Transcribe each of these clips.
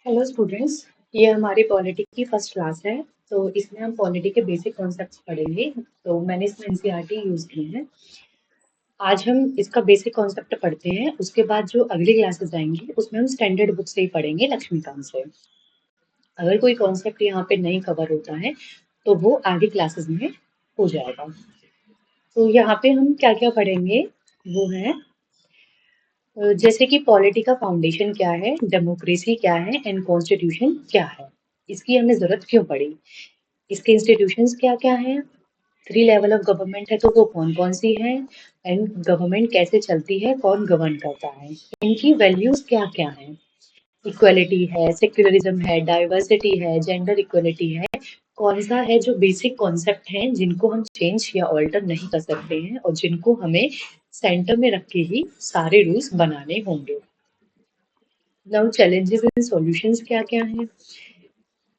Hello students. ये हमारी polity की फर्स्ट क्लास है। तो इसमें हम पॉलिटी के बेसिक कॉन्सेप्ट्स पढ़ेंगे। तो मैंने इसमें एनसीईआरटी यूज की है। आज हम इसका बेसिक कॉन्सेप्ट पढ़ते हैं, उसके बाद जो अगली क्लासेस आएंगी उसमें हम स्टैंडर्ड बुक से ही पढ़ेंगे, लक्ष्मीकांत से। अगर कोई कॉन्सेप्ट यहाँ पे नहीं कवर होता है तो वो आगे क्लासेस में हो जाएगा। तो यहाँ पे हम क्या क्या पढ़ेंगे वो है, जैसे कि पॉलिटी का फाउंडेशन क्या है, डेमोक्रेसी क्या है एंड कॉन्स्टिट्यूशन क्या है, इसकी हमें जरूरत क्यों पड़ी, इसके इंस्टीट्यूशंस क्या क्या हैं, थ्री लेवल ऑफ गवर्नमेंट है तो वो कौन कौन सी है, एंड गवर्नमेंट कैसे चलती है, कौन गवर्न करता है, इनकी वैल्यूज क्या क्या है, इक्वलिटी है, सेक्युलरिज्म है, डाइवर्सिटी है, जेंडर इक्वलिटी है, कौन सा है जो बेसिक कॉन्सेप्ट हैं जिनको हम चेंज या ऑल्टर नहीं कर सकते हैं और जिनको हमें सेंटर में रख के ही सारे रूल्स बनाने होंगे। नाउ चैलेंजेस एंड सॉल्यूशंस क्या क्या हैं।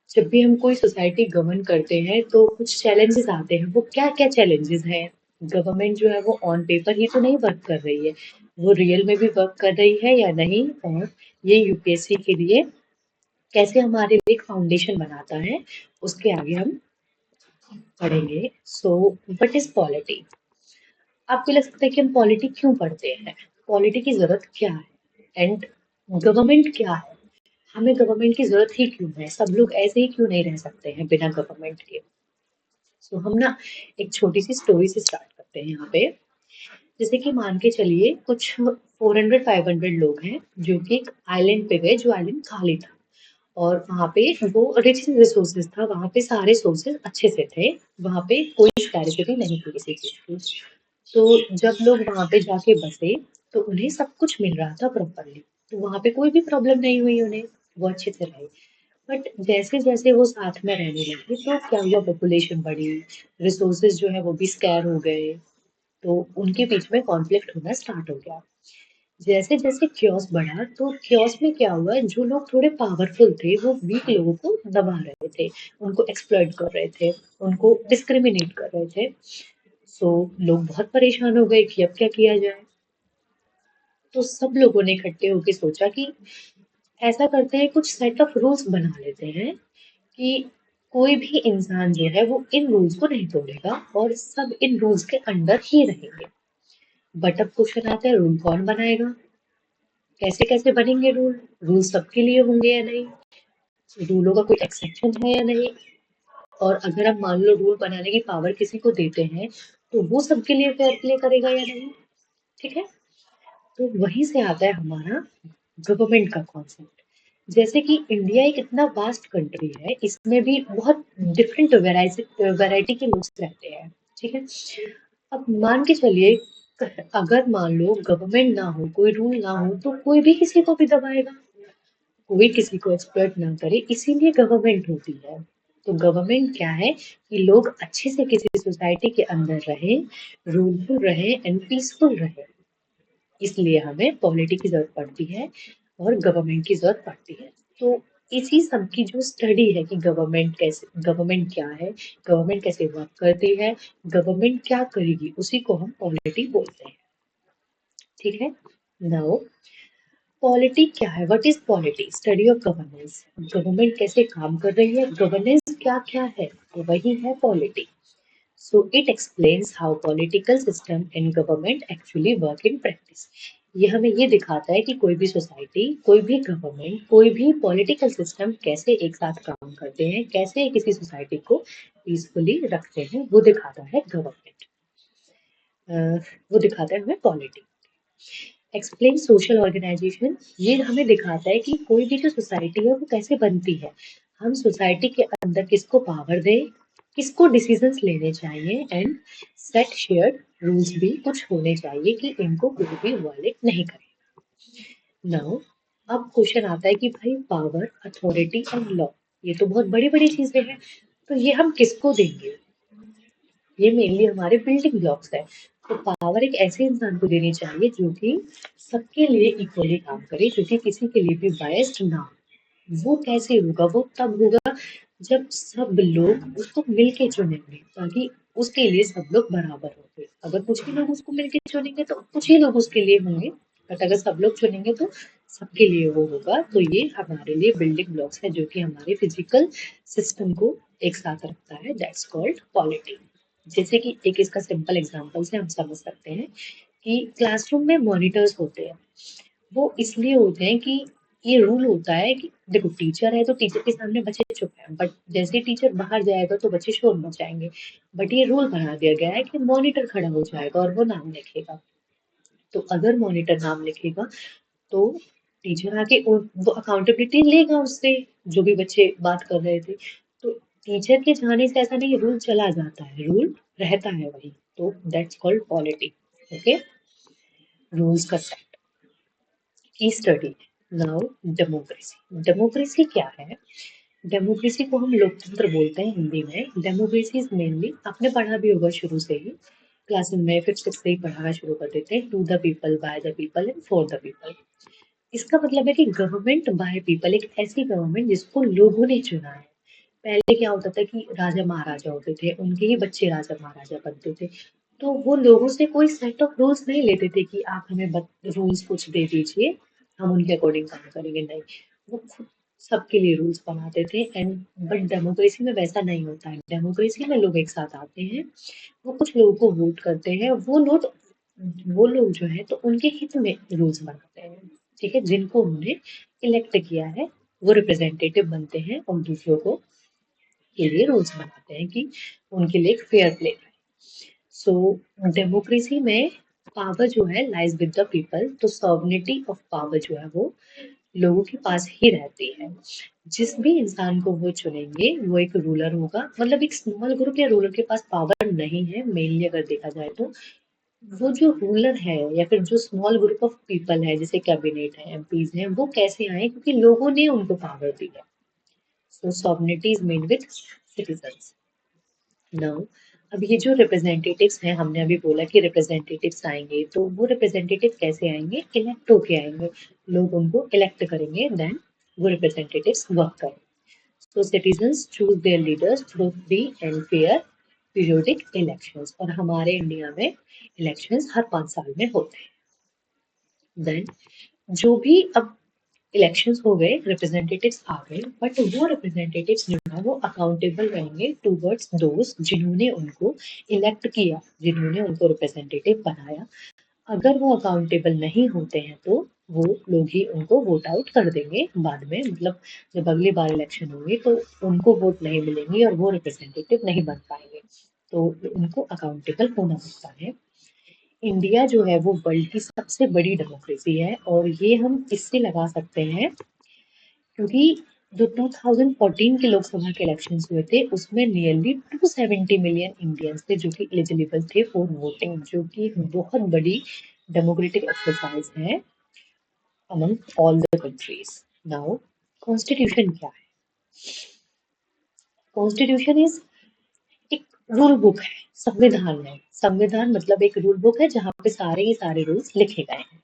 जब भी हम कोई सोसाइटी गवर्न करते हैं तो कुछ चैलेंजेस आते हैं। वो क्या क्या चैलेंजेस हैं? गवर्नमेंट जो है वो ऑन पेपर ही तो नहीं वर्क कर रही है, वो रियल में भी वर्क कर रही है या नहीं, और ये यूपीएससी के लिए कैसे हमारे लिए एक फाउंडेशन बनाता है, उसके आगे हम पढ़ेंगे। So what is polity? आपको लग सकता है कि हम पॉलिटी क्यों पढ़ते हैं, पॉलिटी की जरूरत क्या है, एंड गवर्नमेंट क्या है, हमें गवर्नमेंट की जरूरत ही क्यों है, सब लोग ऐसे ही क्यों नहीं रह सकते हैं बिना गवर्नमेंट के। सो हम ना एक छोटी सी स्टोरी से स्टार्ट करते हैं यहाँ पे। जैसे कि मान के चलिए कुछ 400-500 लोग हैं जो कि एक आइलैंड पे गए, जो आइलैंड खाली था, और वहां पे वो रिच रिसोर्सेज था, वहां पे सारे सोर्सेज अच्छे से थे, वहां पे कोई स्कैरिसिटी नहीं थी किसी चीज की। तो जब लोग वहां पे जाके बसे तो उन्हें सब कुछ मिल रहा था प्रॉपरली, तो वहां पे कोई भी प्रॉब्लम नहीं हुई उन्हें, वो अच्छे से रहे। बट जैसे जैसे वो साथ में रहने लगे तो क्या हुआ, पॉपुलेशन बढ़ी, रिसोर्सेज जो है वो भी स्कैर हो गए, तो उनके बीच में कॉन्फ्लिक्ट होना स्टार्ट हो गया। जैसे जैसे क्योस बढ़ा तो क्योस में क्या हुआ, जो लोग थोड़े पावरफुल थे वो वीक लोगों को दबा रहे थे, उनको एक्सप्लॉइट कर रहे थे, उनको डिस्क्रिमिनेट कर रहे थे। सो लोग बहुत परेशान हो गए कि अब क्या किया जाए। तो सब लोगों ने इकट्ठे होकर सोचा कि ऐसा करते हैं, कुछ सेट ऑफ रूल्स बना लेते हैं कि कोई भी इंसान जो है वो इन रूल्स को नहीं तोड़ेगा और सब इन रूल्स के अंडर ही रहेंगे। बट अब क्वेश्चन आता है, रूल कौन बनाएगा, कैसे कैसे बनेंगे रूल, रूल सबके लिए होंगे या नहीं, रूलों का कोई एक्सेप्शन है या नहीं, और अगर हम मान लो रूल बनाने की पावर किसी को देते हैं तो वो सबके लिए फेयर प्ले करेगा या नहीं। ठीक है, तो वहीं से आता है हमारा गवर्नमेंट का कॉन्सेप्ट। जैसे कि इंडिया एक इतना वास्ट कंट्री है, इसमें भी बहुत डिफरेंट वैरायटी के लोग रहते हैं। ठीक है, अब मान के चलिए, अगर मान लो गवर्नमेंट ना हो, कोई रूल ना हो, तो कोई भी किसी को भी दबाएगा, कोई किसी को एक्सप्लॉइट ना करे, इसीलिए गवर्नमेंट होती है। तो गवर्नमेंट क्या है कि लोग अच्छे से किसी सोसाइटी के अंदर रहे, रूलफुल रहे एंड पीसफुल रहे, इसलिए हमें पॉलिटी की जरूरत पड़ती है और गवर्नमेंट की जरूरत पड़ती है। तो इसी सब की जो स्टडी है कि गवर्नमेंट कैसे, गवर्नमेंट क्या है, गवर्नमेंट कैसे वर्क करती है, गवर्नमेंट क्या करेगी, उसी को हम पॉलिटी बोलते हैं। ठीक है, नाउ पॉलिटी क्या है, what is polity? Study of governance, government कैसे काम कर रही है, गवर्नेंस क्या क्या है, तो वही है polity. So it explains how political system in government actually work in practice. ये हमें ये दिखाता है कि कोई भी सोसाइटी, कोई भी गवर्नमेंट, कोई भी पॉलिटिकल सिस्टम कैसे एक साथ काम करते हैं, कैसे किसी सोसाइटी को पीसफुली रखते हैं, वो दिखाता है गवर्नमेंट, वो दिखाता है हमें पॉलिटी। एक्सप्लेन सोशल ऑर्गेनाइजेशन, ये हमें दिखाता है कि कोई भी जो सोसाइटी है वो कैसे बनती है, हम सोसाइटी के अंदर किसको पावर दें, किसको डिसीजंस लेने चाहिए, एंड सेट शेयर्ड रूल्स भी कुछ होने चाहिए कि इनको कोई भी वायलेट नहीं करे। नाउ अब क्वेश्चन आता है कि भाई पावर, अथॉरिटी एंड लॉ, ये तो बहुत बड़ी बड़ी चीजें हैं, तो ये हम किसको देंगे? ये मेनली हमारे बिल्डिंग ब्लॉक्स है। तो पावर एक ऐसे इंसान को देनी चाहिए जो कि सबके लिए इक्वली काम करे, जो कि किसी के लिए भी बायस्ड ना हो। वो कैसे होगा? वो तब होगा जब सब लोग उसको मिलके चुनेंगे, ताकि उसके लिए सब लोग बराबर होंगे। अगर कुछ ही लोग उसको मिलके चुनेंगे तो कुछ ही लोग उसके लिए होंगे, बट अगर सब लोग चुनेंगे तो सबके लिए वो होगा, तो ये हमारे लिए बिल्डिंग ब्लॉक्स है जो कि हमारे फिजिकल सिस्टम को एक साथ रखता है, दैट्स कॉल्ड पॉलिटी। जैसे कि एक इसका सिंपल एग्जांपल से हम समझ सकते हैं कि क्लासरूम में मॉनिटर्स होते हैं, वो इसलिए होते हैं कि ये रूल होता है कि देखो टीचर है तो टीचर के सामने बच्चे चुप हैं, बट जैसे टीचर बाहर जाएगा तो बच्चे शोर मचाएंगे, बट ये रूल बना दिया गया है कि मॉनिटर खड़ा हो जाएगा और वो नाम लिखेगा। तो अगर मॉनिटर नाम लिखेगा तो टीचर आके वो अकाउंटेबिलिटी लेगा उससे, जो भी बच्चे बात कर रहे थे। तो टीचर के जाने से ऐसा नहीं, रूल चला जाता है, रूल रहता है वही, तो that's called polity. Okay, rules का सेट की स्टडी। Now democracy. डेमोक्रेसी क्या है? डेमोक्रेसी को हम लोकतंत्र बोलते हैं हिंदी में। डेमोक्रेसी इज मेनली, आपने पढ़ा भी होगा शुरू से ही, क्लास में फिफ्थ सिक्स से ही पढ़ाना शुरू कर देते हैं, to the people, by the people and for the people. इसका मतलब है कि गवर्नमेंट बाय पीपल, एक ऐसी गवर्नमेंट जिसको लोगों ने चुना है। पहले क्या होता था कि राजा महाराजा होते थे, उनके ही बच्चे राजा महाराजा बनते थे, तो वो लोगों से कोई सेट ऑफ रूल्स नहीं लेते थे कि आप हमें रूल्स कुछ दे दीजिए, हम उनके अकॉर्डिंग काम करेंगे, नहीं, वो खुद सबके लिए रूल्स बनाते थे। एंड बट डेमोक्रेसी में वैसा नहीं होता है। डेमोक्रेसी में लोग एक साथ आते हैं, वो कुछ लोगों को वोट करते हैं, वो लोग जो है तो उनके हित में रूल्स बनाते हैं, ठीक है, जिनको उन्होंने इलेक्ट किया है वो रिप्रेजेंटेटिव बनते हैं और दूसरों को के लिए रूल्स बनाते हैं कि उनके लिए एक फेयर प्ले रहे। सो डेमोक्रेसी में पावर जो है लाइज विद द पीपल, तो सॉवरेनिटी ऑफ पावर जो है वो लोगों के पास ही रहती है। जिस भी इंसान को वो चुनेंगे वो एक रूलर होगा, मतलब एक स्मॉल ग्रुप या रूलर के पास पावर नहीं है मेनली अगर देखा जाए तो। वो जो रूलर है या फिर जो स्मॉल ग्रुप ऑफ पीपल है, जैसे कैबिनेट है, एमपीज हैं, वो कैसे आए? क्योंकि लोगों ने उनको पावर दी है। So sovereignty is made with citizens. Now अब ये जो रिप्रेजेंटेटिव्स हैं, हमने अभी बोला कि रिप्रेजेंटेटिव्स आएंगे, तो वो रिप्रेजेंटेटिव कैसे आएंगे? इलेक्ट होके आएंगे, लोग उनको इलेक्ट करेंगे, देन वो रिप्रेजेंटेटिव्स वर्क करेंगे। So citizens choose their leaders through free and fair periodic elections, और हमारे इंडिया में इलेक्शंस हर 5 साल में होते हैं। देन जो भी अब इलेक्शंस हो गए, रिप्रेजेंटेटिव्स आ गए, बट वो रिप्रेजेंटेटिव्स जो है वो अकाउंटेबल रहेंगे टूवर्ड्स दोस्त जिन्होंने उनको इलेक्ट किया, जिन्होंने उनको रिप्रेजेंटेटिव बनाया। अगर वो अकाउंटेबल नहीं होते हैं तो वो लोग ही उनको वोट आउट कर देंगे बाद में, मतलब जब अगली बार इलेक्शन होंगे तो उनको वोट नहीं मिलेंगी और वो रिप्रेजेंटेटिव नहीं बन पाएंगे, तो उनको अकाउंटेबल होना पड़ता है। इंडिया जो है वो वर्ल्ड की सबसे बड़ी डेमोक्रेसी है, और ये हम इससे लगा सकते हैं क्योंकि जो 2014 के लोकसभा के इलेक्शंस हुए थे उसमें नियरली 270 मिलियन इंडियंस थे जो कि एलिजिबल थे फॉर वोटिंग, जो कि बहुत बड़ी डेमोक्रेटिक एक्सरसाइज है among all the countries. Now constitution क्या है? कॉन्स्टिट्यूशन इज एक रूल बुक है, संविधान है। संविधान मतलब एक रूल बुक है जहाँ पे सारे ही सारे रूल्स लिखे गए हैं।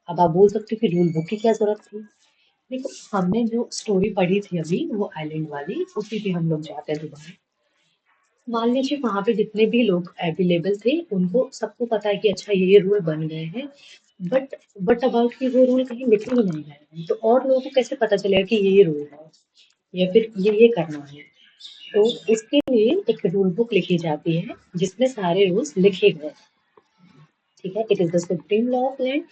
अब आप बोल सकते हो कि रूल बुक की क्या जरूरत थी? देखो, हमने जो स्टोरी पढ़ी थी अभी वो आइलैंड वाली, उसी पे हम लोग जाते हैं दोबारा। मान लीजिए वहां पे जितने भी लोग अवेलेबल थे उनको सबको पता है कि अच्छा ये रूल बन गए हैं, बट अबाउट कि वो रूल कहीं लिखे ही नहीं गए हैं, तो और लोगों को कैसे पता चलेगा कि ये रूल है या फिर ये करना है? तो इसके लिए एक रूल बुक लिखी जाती है जिसमें सारे रूल्स लिखे गए, ठीक है। It is the supreme law of land.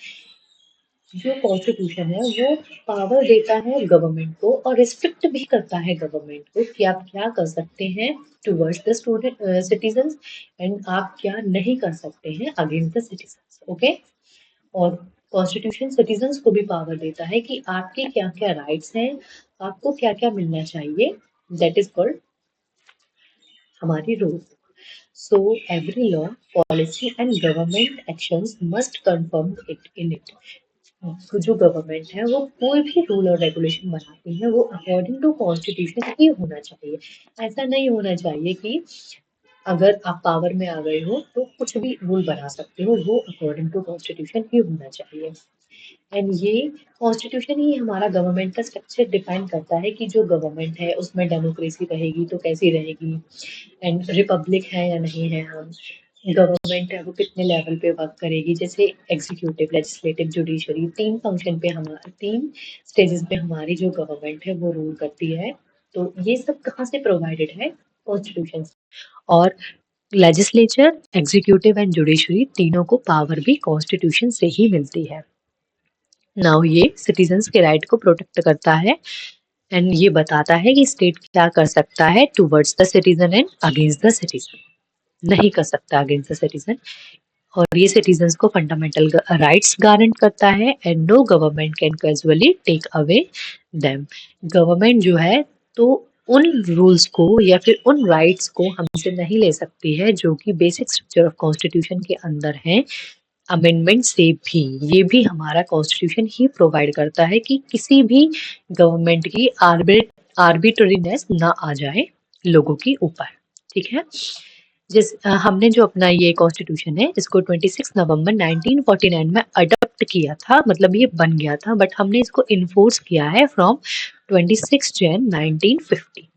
जो कॉन्स्टिट्यूशन है वो पावर देता है गवर्नमेंट को और रिस्ट्रिक्ट भी करता है गवर्नमेंट को कि आप क्या कर सकते हैं towards the student citizens, and आप क्या नहीं कर सकते हैं अगेंस्ट द सिटीजन्स, ओके। और कॉन्स्टिट्यूशन सिटीजन्स को भी पावर देता है कि आपके क्या क्या राइट्स हैं, आपको क्या क्या मिलना चाहिए, दैट इज कॉल्ड हमारी rule. So every law, policy and government actions must confirm it in it. तो जो गवर्नमेंट है वो कोई भी रूल और रेगुलेशन बनाती है वो अकॉर्डिंग टू कॉन्स्टिट्यूशन ही होना चाहिए। ऐसा नहीं होना चाहिए कि अगर आप पावर में आ गए हो तो कुछ भी रूल बना सकते हो, वो अकॉर्डिंग टू कॉन्स्टिट्यूशन ही होना चाहिए। एंड ये कॉन्स्टिट्यूशन ही हमारा गवर्नमेंट का स्ट्रक्चर डिफाइन करता है कि जो गवर्नमेंट है उसमें डेमोक्रेसी रहेगी तो कैसी रहेगी, एंड रिपब्लिक है या नहीं है हम, गवर्नमेंट है वो कितने लेवल पे वर्क करेगी, जैसे एग्जीक्यूटिव, लेजिस्लेटिव, जुडिशरी, 3 स्टेजेस पे हमारी जो गवर्नमेंट है वो रूल करती है। तो ये सब कहाँ से प्रोवाइडेड है? कॉन्स्टिट्यूशन से। और लेजिस्लेचर, एग्जीक्यूटिव एंड जुडिशरी तीनों को पावर भी कॉन्स्टिट्यूशन से ही मिलती है। नाउ ये सिटीजन्स के राइट को प्रोटेक्ट करता है एंड ये बताता है कि स्टेट क्या कर सकता है towards the citizen and against the citizen, नहीं कर सकता अगेंस्ट द सिटीजन। और ये सिटीजन्स को फंडामेंटल राइट्स गारंट करता है and no government can casually take away them. Government जो है तो उन रूल्स को या फिर उन राइट्स को हमसे नहीं ले सकती है जो कि बेसिक स्ट्रक्चर ऑफ कॉन्स्टिट्यूशन के अंदर है। अमेंडमेंट से भी, ये भी हमारा कॉन्स्टिट्यूशन ही प्रोवाइड करता है कि किसी भी गवर्नमेंट की आर्बिट्ररीनेस ना आ जाए लोगों के ऊपर। ठीक है, हमने जो अपना ये कॉन्स्टिट्यूशन है इसको 26 नवंबर 1949 में अडॉप्ट किया था, मतलब ये बन गया था, बट हमने इसको इन्फोर्स किया है फ्रॉम 26 जन 1950।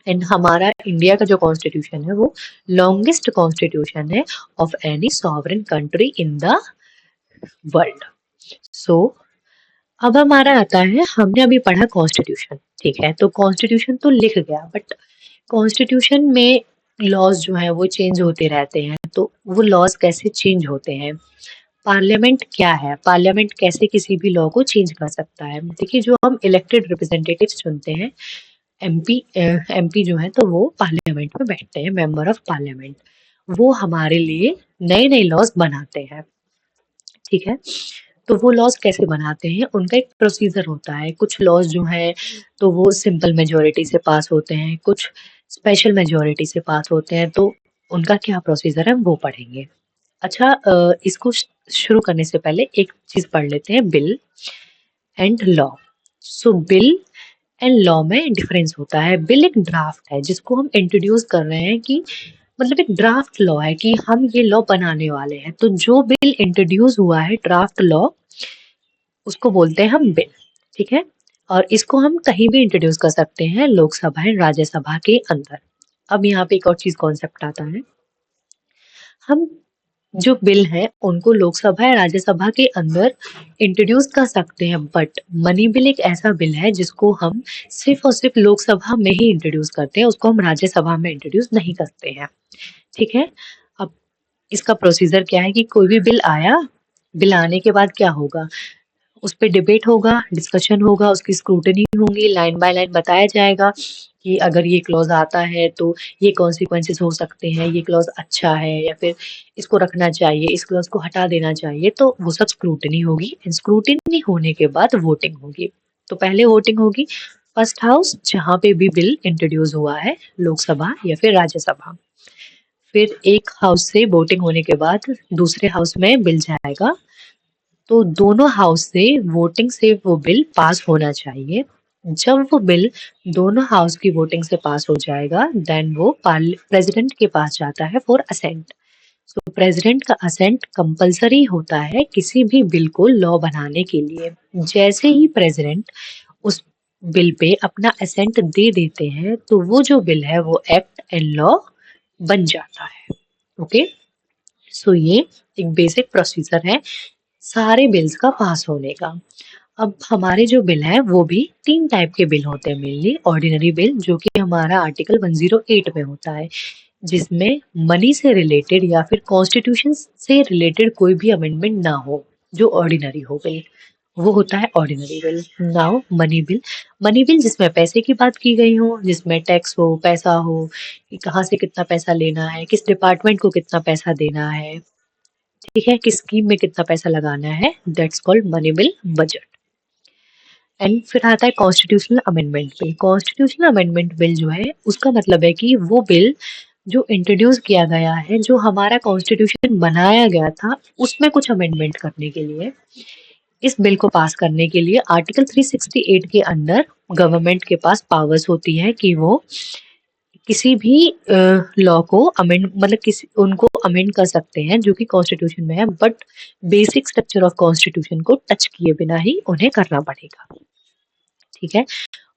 एंड हमारा इंडिया का जो कॉन्स्टिट्यूशन है वो लॉन्गेस्ट कॉन्स्टिट्यूशन है of any sovereign country in the world. So अब हमारा आता है, हमने अभी पढ़ा कॉन्स्टिट्यूशन, ठीक है, तो कॉन्स्टिट्यूशन तो लिख गया, बट कॉन्स्टिट्यूशन में लॉज जो है वो चेंज होते रहते हैं। तो वो लॉज कैसे चेंज होते हैं? पार्लियामेंट क्या है? पार्लियामेंट कैसे किसी भी लॉ को चेंज कर सकता है? देखिए, जो हम इलेक्टेड रिप्रेजेंटेटिव्स चुनते हैं, एमपी जो है तो वो पार्लियामेंट में बैठते हैं, मेंबर ऑफ पार्लियामेंट। वो हमारे लिए नए नए लॉज बनाते हैं। ठीक है, तो वो लॉज कैसे बनाते हैं? उनका एक प्रोसीजर होता है। कुछ लॉज जो है तो वो सिंपल मेजोरिटी से पास होते हैं, कुछ स्पेशल मेजोरिटी से पास होते हैं। तो उनका क्या प्रोसीजर है वो पढ़ेंगे। अच्छा, इसको शुरू करने से पहले एक चीज पढ़ लेते हैं, bill and law. So bill and law में डिफरेंस होता है। बिल एक ड्राफ्ट है जिसको हम इंट्रोड्यूस कर रहे हैं, कि मतलब एक ड्राफ्ट लॉ है कि हम ये लॉ बनाने वाले हैं। तो जो बिल इंट्रोड्यूस हुआ है ड्राफ्ट लॉ, उसको बोलते हैं हम बिल। ठीक है, और इसको हम कहीं भी इंट्रोड्यूस कर सकते हैं, लोकसभा एंड राज्यसभा के अंदर। अब यहाँ पे एक और चीज कॉन्सेप्ट आता है, हम जो बिल है उनको लोकसभा या राज्यसभा के अंदर इंट्रोड्यूस कर सकते हैं, बट मनी बिल एक ऐसा बिल है जिसको हम सिर्फ और सिर्फ लोकसभा में ही इंट्रोड्यूस करते हैं, उसको हम राज्यसभा में इंट्रोड्यूस नहीं करते हैं। ठीक है, अब इसका प्रोसीजर क्या है कि कोई भी बिल आया, बिल आने के बाद क्या होगा, उस पर डिबेट होगा, डिस्कशन होगा, उसकी स्क्रूटनी होगी, लाइन बाय लाइन बताया जाएगा कि अगर ये क्लॉज आता है तो ये कॉन्सिक्वेंसेस हो सकते हैं, ये क्लॉज अच्छा है या फिर इसको रखना चाहिए, इस क्लॉज को हटा देना चाहिए। तो वो सब स्क्रूटनी होगी, स्क्रूटनी होने के बाद वोटिंग होगी। तो पहले वोटिंग होगी फर्स्ट हाउस जहाँ पे भी बिल इंट्रोड्यूस हुआ है, लोकसभा या फिर राज्यसभा। फिर एक हाउस से वोटिंग होने के बाद दूसरे हाउस में बिल जाएगा। तो दोनों हाउस से वोटिंग से वो बिल पास होना चाहिए। जब वो बिल दोनों हाउस की वोटिंग से पास हो जाएगा, देन वो प्रेसिडेंट के पास जाता है फॉर असेंट। तो प्रेसिडेंट का असेंट कंपलसरी होता है किसी भी बिल को लॉ बनाने के लिए। जैसे ही प्रेसिडेंट उस बिल पे अपना असेंट दे देते हैं तो वो जो बिल है वो एक्ट एंड लॉ बन जाता है। ओके, सो ये एक बेसिक प्रोसीजर है सारे बिल्स का पास होने का। अब हमारे जो बिल है वो भी 3 टाइप के बिल होते हैं मेनली। ऑर्डिनरी बिल जो कि हमारा आर्टिकल 108 में होता है, जिसमें मनी से रिलेटेड या फिर कॉन्स्टिट्यूशन से रिलेटेड कोई भी अमेंडमेंट ना हो, जो ऑर्डिनरी हो बिल, वो होता है ordinary bill. Now money bill जिसमें पैसे की बात की गई हो, जिसमें टैक्स हो, पैसा हो, कि कहाँ से कितना पैसा लेना है, किस डिपार्टमेंट को कितना पैसा देना है, ठीक है, किस स्कीम में कितना पैसा लगाना है, that's called money bill budget. And फिर आता है constitutional amendment bill. Constitutional amendment bill जो है उसका मतलब है कि वो बिल जो इंट्रोड्यूस किया गया है, जो हमारा कॉन्स्टिट्यूशन बनाया गया था, उसमें कुछ अमेंडमेंट करने के लिए, इस बिल को पास करने के लिए आर्टिकल 368 के अंदर गवर्नमेंट के पास पावर्स होती है कि वो किसी भी लॉ को अमेंड, मतलब किसी उनको अमेंड कर सकते हैं जो कि कॉन्स्टिट्यूशन में है, but basic structure of constitution को टच किए बिना ही उन्हें करना पड़ेगा। ठीक है,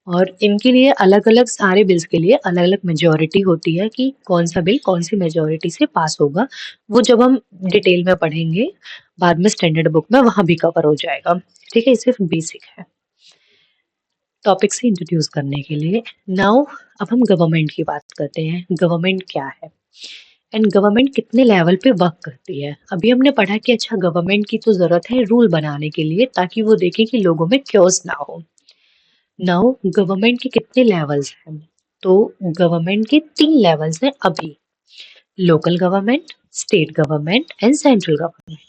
और इनके लिए अलग-अलग सारे बिल्स के लिए अलग-अलग मेजॉरिटी होती है कि कौन सा बिल कौन सी मेजॉरिटी से पास होगा। वो जब हम डिटेल में पढ़ेंगे बाद में स्टैंडर्ड बुक में वहां भी कवर हो जाएगा। ठीक है, ये सिर्फ बेसिक है टॉपिक से इंट्रोड्यूस करने के लिए। नाउ अब हम गवर्नमेंट की बात करते हैं। गवर्नमेंट क्या है एंड गवर्नमेंट कितने लेवल पे वर्क करती है। अभी हमने पढ़ा कि अच्छा गवर्नमेंट की तो जरूरत है रूल बनाने के लिए ताकि वो देखे कि लोगों में क्योस ना हो। नाउ गवर्नमेंट के कितने लेवल्स हैं? तो गवर्नमेंट के 3 लेवल्स हैं अभी। Local government, state government and central government.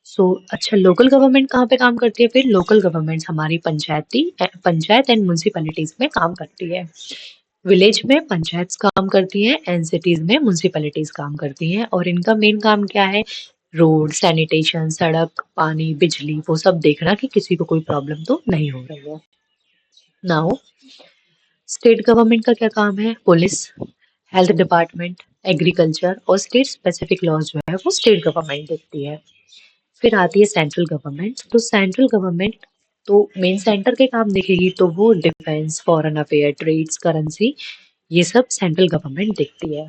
So अच्छा लोकल गवर्नमेंट कहाँ पे काम करती है? फिर लोकल गवर्नमेंट हमारी पंचायत एंड म्युनिसिपैलिटीज में काम करती है। विलेज में पंचायत काम करती हैं एंड सिटीज में म्युनिसिपैलिटीज काम करती हैं और इनका मेन काम क्या है? रोड, सैनिटेशन, सड़क, पानी, बिजली वो सब देखना कि किसी को कोई प्रॉब्लम तो नहीं हो रही है। नाउ स्टेट गवर्नमेंट का क्या काम है? पुलिस, हेल्थ डिपार्टमेंट, एग्रीकल्चर और स्टेट स्पेसिफिक लॉज जो है वो स्टेट गवर्नमेंट देखती है। फिर आती है सेंट्रल गवर्नमेंट। तो सेंट्रल गवर्नमेंट तो मेन सेंटर के काम देखेगी तो वो defence, foreign affair, trades, currency ये सब सेंट्रल गवर्नमेंट देखती है।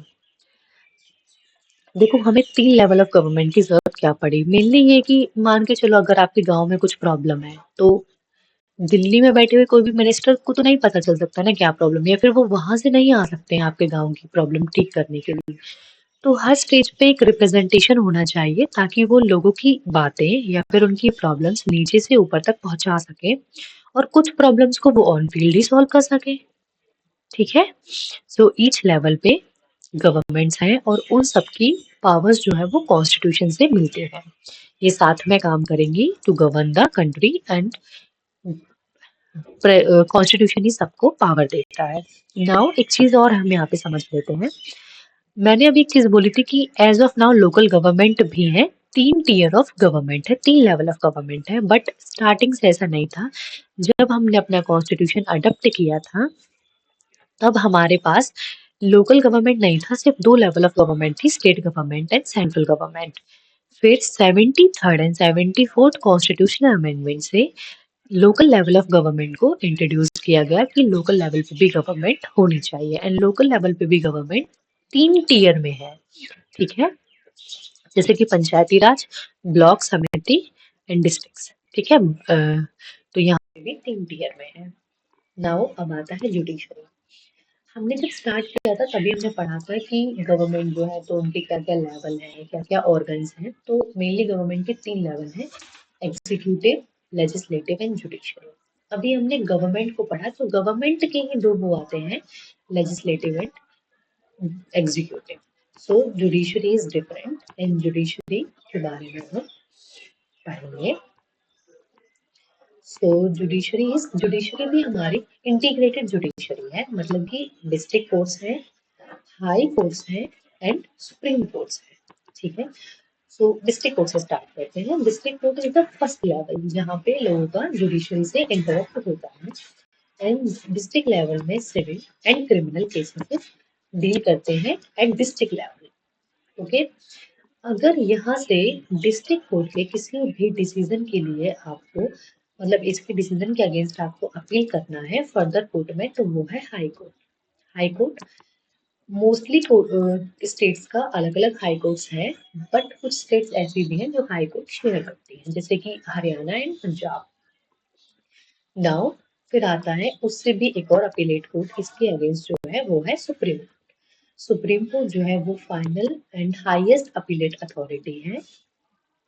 देखो हमें 3 लेवल ऑफ गवर्नमेंट की जरूरत क्या पड़ी? मेनली ये कि मान के चलो अगर आपके गांव में कुछ प्रॉब्लम है तो दिल्ली में बैठे हुए कोई भी मिनिस्टर को तो नहीं पता चल सकता ना क्या प्रॉब्लम है या फिर वो वहां से नहीं आ सकते हैं आपके गांव की प्रॉब्लम ठीक करने के लिए। तो हर स्टेज पे एक रिप्रेजेंटेशन होना चाहिए ताकि वो लोगों की बातें या फिर उनकी प्रॉब्लम्स नीचे से ऊपर तक पहुंचा सके और कुछ प्रॉब्लम्स को वो ऑन फील्ड ही सॉल्व कर सके। ठीक है, सो ईच लेवल पे गवर्नमेंट्स हैं और उन सबकी पावर्स जो है वो कॉन्स्टिट्यूशन से मिलते हैं। ये साथ में काम करेंगी to govern the country and constitution ही सबको पावर देता है। नाउ एक चीज और हम यहाँ पे समझ लेते हैं। मैंने अभी एक चीज बोली थी कि as of now local government भी है। 3 टीयर ऑफ गवर्नमेंट है, 3 लेवल ऑफ गवर्नमेंट है, बट स्टार्टिंग से ऐसा नहीं था। जब हमने अपना कॉन्स्टिट्यूशन अडॉप्ट किया था तब हमारे पास लोकल गवर्नमेंट नहीं था, सिर्फ 2 लेवल ऑफ गवर्नमेंट थी, state government and central government. फिर 73rd and 74th constitutional amendment से लोकल लेवल ऑफ गवर्नमेंट को इंट्रोड्यूस किया गया कि लोकल लेवल पे भी गवर्नमेंट होनी चाहिए एंड लोकल लेवल पे भी गवर्नमेंट 3 टीयर में है। ठीक है, जैसे कि पंचायती राज, ब्लॉक समिति एंड डिस्ट्रिक्ट्स। ठीक है, तो यहाँ पे भी 3 टीयर में है। नाउ अब आता है जुडिशरी। हमने जब स्टार्ट किया था तभी हमने पढ़ा था कि गवर्नमेंट जो है तो उनके क्या क्या लेवल हैं, क्या क्या ऑर्गन्स हैं। तो मेनली गवर्नमेंट के 3 लेवल हैं, एग्जीक्यूटिव, लेजिस्लेटिव एंड जुडिशियल। अभी हमने गवर्नमेंट को पढ़ा तो गवर्नमेंट के ही 2 वो आते हैं, legislative and executive. So judiciary is different and judiciary के बारे में हम पढ़ेंगे। सो जुडिशरी भी हमारी इंटीग्रेटेड जुडिशरी है, मतलब कि डिस्ट्रिक्ट कोर्ट्स हैं, हाई कोर्ट्स हैं एंड सुप्रीम कोर्ट्स हैं। ठीक है, सो डिस्ट्रिक्ट कोर्ट से स्टार्ट करते हैं। District court is the first level जहाँ पे लोगों का जुडिशरी से इंटरेक्ट होता है एंड डिस्ट्रिक्ट लेवल में civil and criminal cases deal करते हैं एट डिस्ट्रिक्ट लेवल। ओके, अगर यहाँ से डिस्ट्रिक्ट कोर्ट के किसी भी डिसीजन के लिए आपको मतलब इसके डिसीजन के अगेंस्ट आपको अपील करना है फर्दर कोर्ट में तो वो है high court. High court mostly states का अलग अलग हाई कोर्ट्स हैं, बट कुछ स्टेट्स ऐसी भी हैं जो हाई कोर्ट शेयर करती हैं जैसे कि हरियाणा एंड पंजाब। नाउ फिर आता है उससे भी एक और अपीलेट कोर्ट, इसके अगेंस्ट जो है वो है सुप्रीम कोर्ट। सुप्रीम कोर्ट जो है वो final and highest appellate authority है।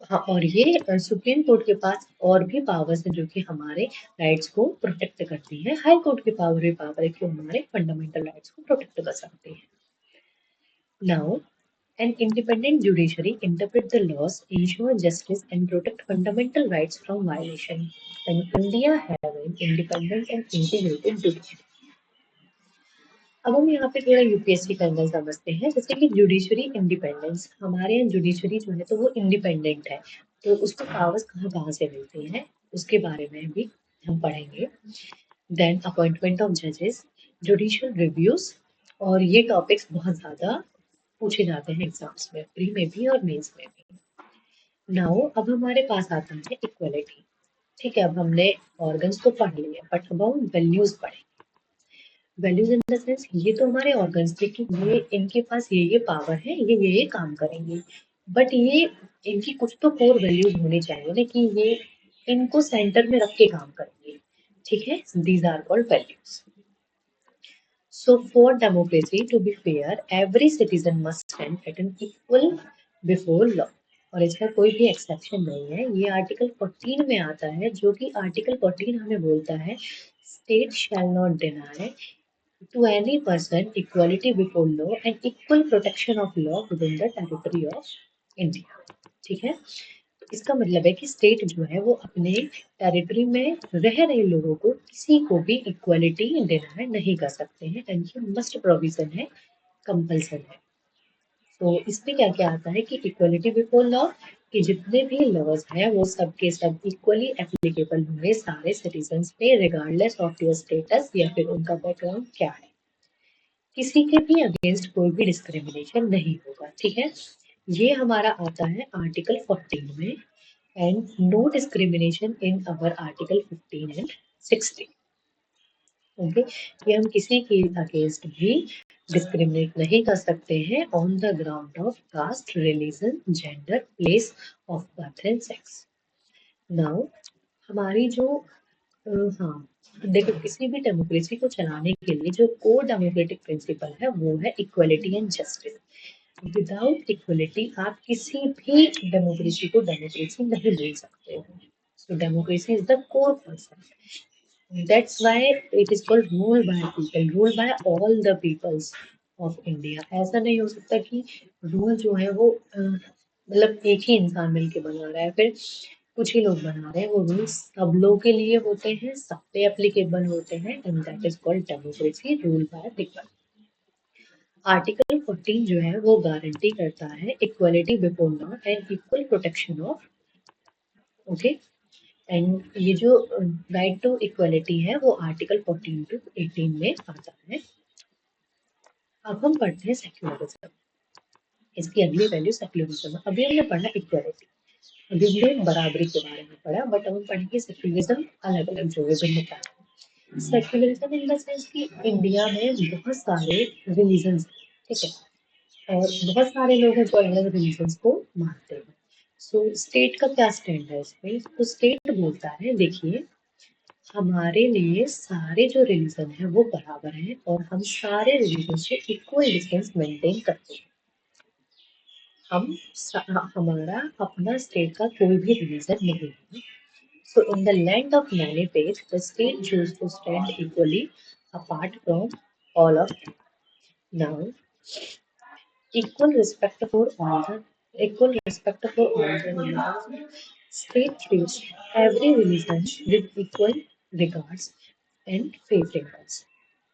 हाँ, और ये सुप्रीम कोर्ट के पास और भी पावर्स हैं जो कि हमारे राइट्स को प्रोटेक्ट करती है। हाई कोर्ट के पावर भी पावर है कि वो हमारे फंडामेंटल राइट्स को प्रोटेक्ट कर सकते हैं। Now an independent judiciary interpret the laws, ensure justice, and protect fundamental rights from violation. And India have an independent and integrated judiciary. अब हम यहाँ पे थोड़ा यूपीएससी का एंगल समझते हैं, जैसे कि जुडिशरी इंडिपेंडेंस। हमारे यहाँ जुडिशरी जो है तो वो इंडिपेंडेंट है, तो उसको पावर्स कहाँ कहाँ से मिलते हैं उसके बारे में भी हम पढ़ेंगे। देन अपॉइंटमेंट ऑफ जजेस, जुडिशियल रिव्यूज, और ये टॉपिक्स बहुत ज्यादा पूछे जाते हैं एग्जाम्स में, प्री में भी और मेंस में भी। नाउ अब हमारे पास आता है इक्वलिटी। ठीक है, अब हमने ऑर्गन्स तो पढ़ लिए बट अब हम वैल्यूज पढ़ेंगे। वैल्यूज इन द सेंस ये तो हमारे ऑर्गन्स थे कि ये इनके पास ये पावर है, ये काम करेंगे, बट ये इनकी कुछ तो कोर वैल्यूज होनी चाहिए ना कि ये इनको सेंटर में रख के काम करेंगे, ठीक है, these are called values. So for democracy to be fair, every citizen must stand at an equal before law. और इसका कोई भी एक्सेप्शन नहीं है. ये आर्टिकल 14 में आता है, जो कि आर्टिकल 14 हमें बोलता है state shall not deny to any person equality before law and equal protection of law within the territory of India. ठीक है, इसका मतलब है कि स्टेट जो है वो अपने टेरिटरी में रह रहे लोगों को किसी को भी इक्वालिटी डिनाई नहीं कर सकते हैं, एंड ये मस्ट प्रोविजन है, कंपल्सन है. तो इसमें क्या क्या आता है कि इक्वालिटी बिफोर लॉ, कि जितने भी लॉज हैं वो सब के सब इक्वली एप्लीकेबल होंगे सारे सिटीजन्स पे, रिगार्डलेस ऑफ योर स्टेटस या फिर उनका बैकग्राउंड क्या है. किसी के भी अगेंस्ट कोई भी डिस्क्रिमिनेशन नहीं होगा, ठीक है. ये हमारा आता है आर्टिकल 14 में, and no discrimination in our article 15 and 16. Okay, ये हम किसी के अगेंस्ट भी डिस्क्रिमिनेट नहीं कर सकते हैं on the ground of caste, religion, gender, place of birth and sex. Now हमारी जो हाँ, देखो किसी भी डेमोक्रेसी को चलाने के लिए जो कोर डेमोक्रेटिक प्रिंसिपल है वो है equality and justice. Without equality आप किसी भी डेमोक्रेसी को डेमोक्रेसी नहीं बोल सकते हो. So democracy is the core concept. That's why it is called rule by people, rule by all the peoples of India. ऐसा नहीं हो सकता कि रूल जो है वो मतलब एक ही इंसान मिलके बना रहा है, फिर कुछ ही लोग बना रहे हैं. वो रूल्स सब लोगों के लिए होते हैं, सब पे एप्लीकेबल होते हैं, and that is called democracy, rule by people. Article 14 जो है वो गारंटी करता है equality before law and equal protection of. Okay, and ये जो राइट टू इक्वलिटी है वो आर्टिकल 14 टू 18 में आता है. अब हम पढ़ते हैं सेक्युलरिज्म. इसकी अगली वैल्यू सेक्युलरिज्म. अभी हमने पढ़ा इक्वलिटी, अभी हमने बराबरी के बारे में पढ़ा, बट अब हम पढ़ेंगे सेक्युलरिज्म, अलग अलग जो विभिन्नता है. सेक्युलरिज्म इन द सेंस कि इंडिया में बहुत सारे रिलीजन्स, ठीक है, और बहुत सारे लोग हैं जो अलग अलग रिलीजन्स को मानते हैं. सो स्टेट का क्या स्टैंड है इसमें? तो स्टेट बोलता है देखिए हमारे लिए सारे जो रिलीजन है वो बराबर हैं और हम सारे रिलीजन से इक्वल डिस्टेंस मेंटेन करते हैं. हमारा अपना स्टेट का कोई भी रिलीजन नहीं है. So in the land of many faiths, the state chose to stand equally apart from all of them. Now, equal respect for all the religions. State treats every religion with equal regards and favorites.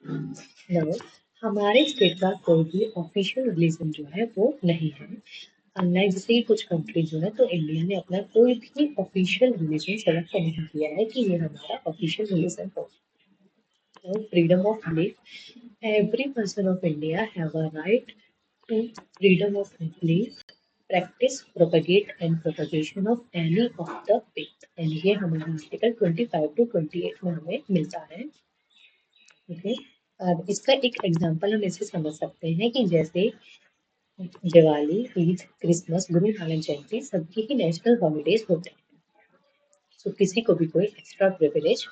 Now, हमारे state का कोई भी official religion जो है वो नहीं है. Unlike जैसे कुछ कंट्री जो है, तो इंडिया ने अपना कोई भी ऑफिशियल रिलीजन सेलेक्ट नहीं किया है कि ये हमारा ऑफिशियल रिलीजन हो. Freedom of belief. Every person of India have a right to freedom of belief, practice, propagate and propagation of any of the faith. And ये हमारा आर्टिकल 25 टू 28 में हमें मिलता है. ओके, अब इसका एक एग्जांपल हम ऐसे समझ सकते हैं कि जैसे दिवाली, ईद, क्रिसमस, गुरु नानक जयंती सबकी ही नेशनल हॉलीडेज होते हैं. तो किसी को भी कोई एक्स्ट्रा प्रिविलेज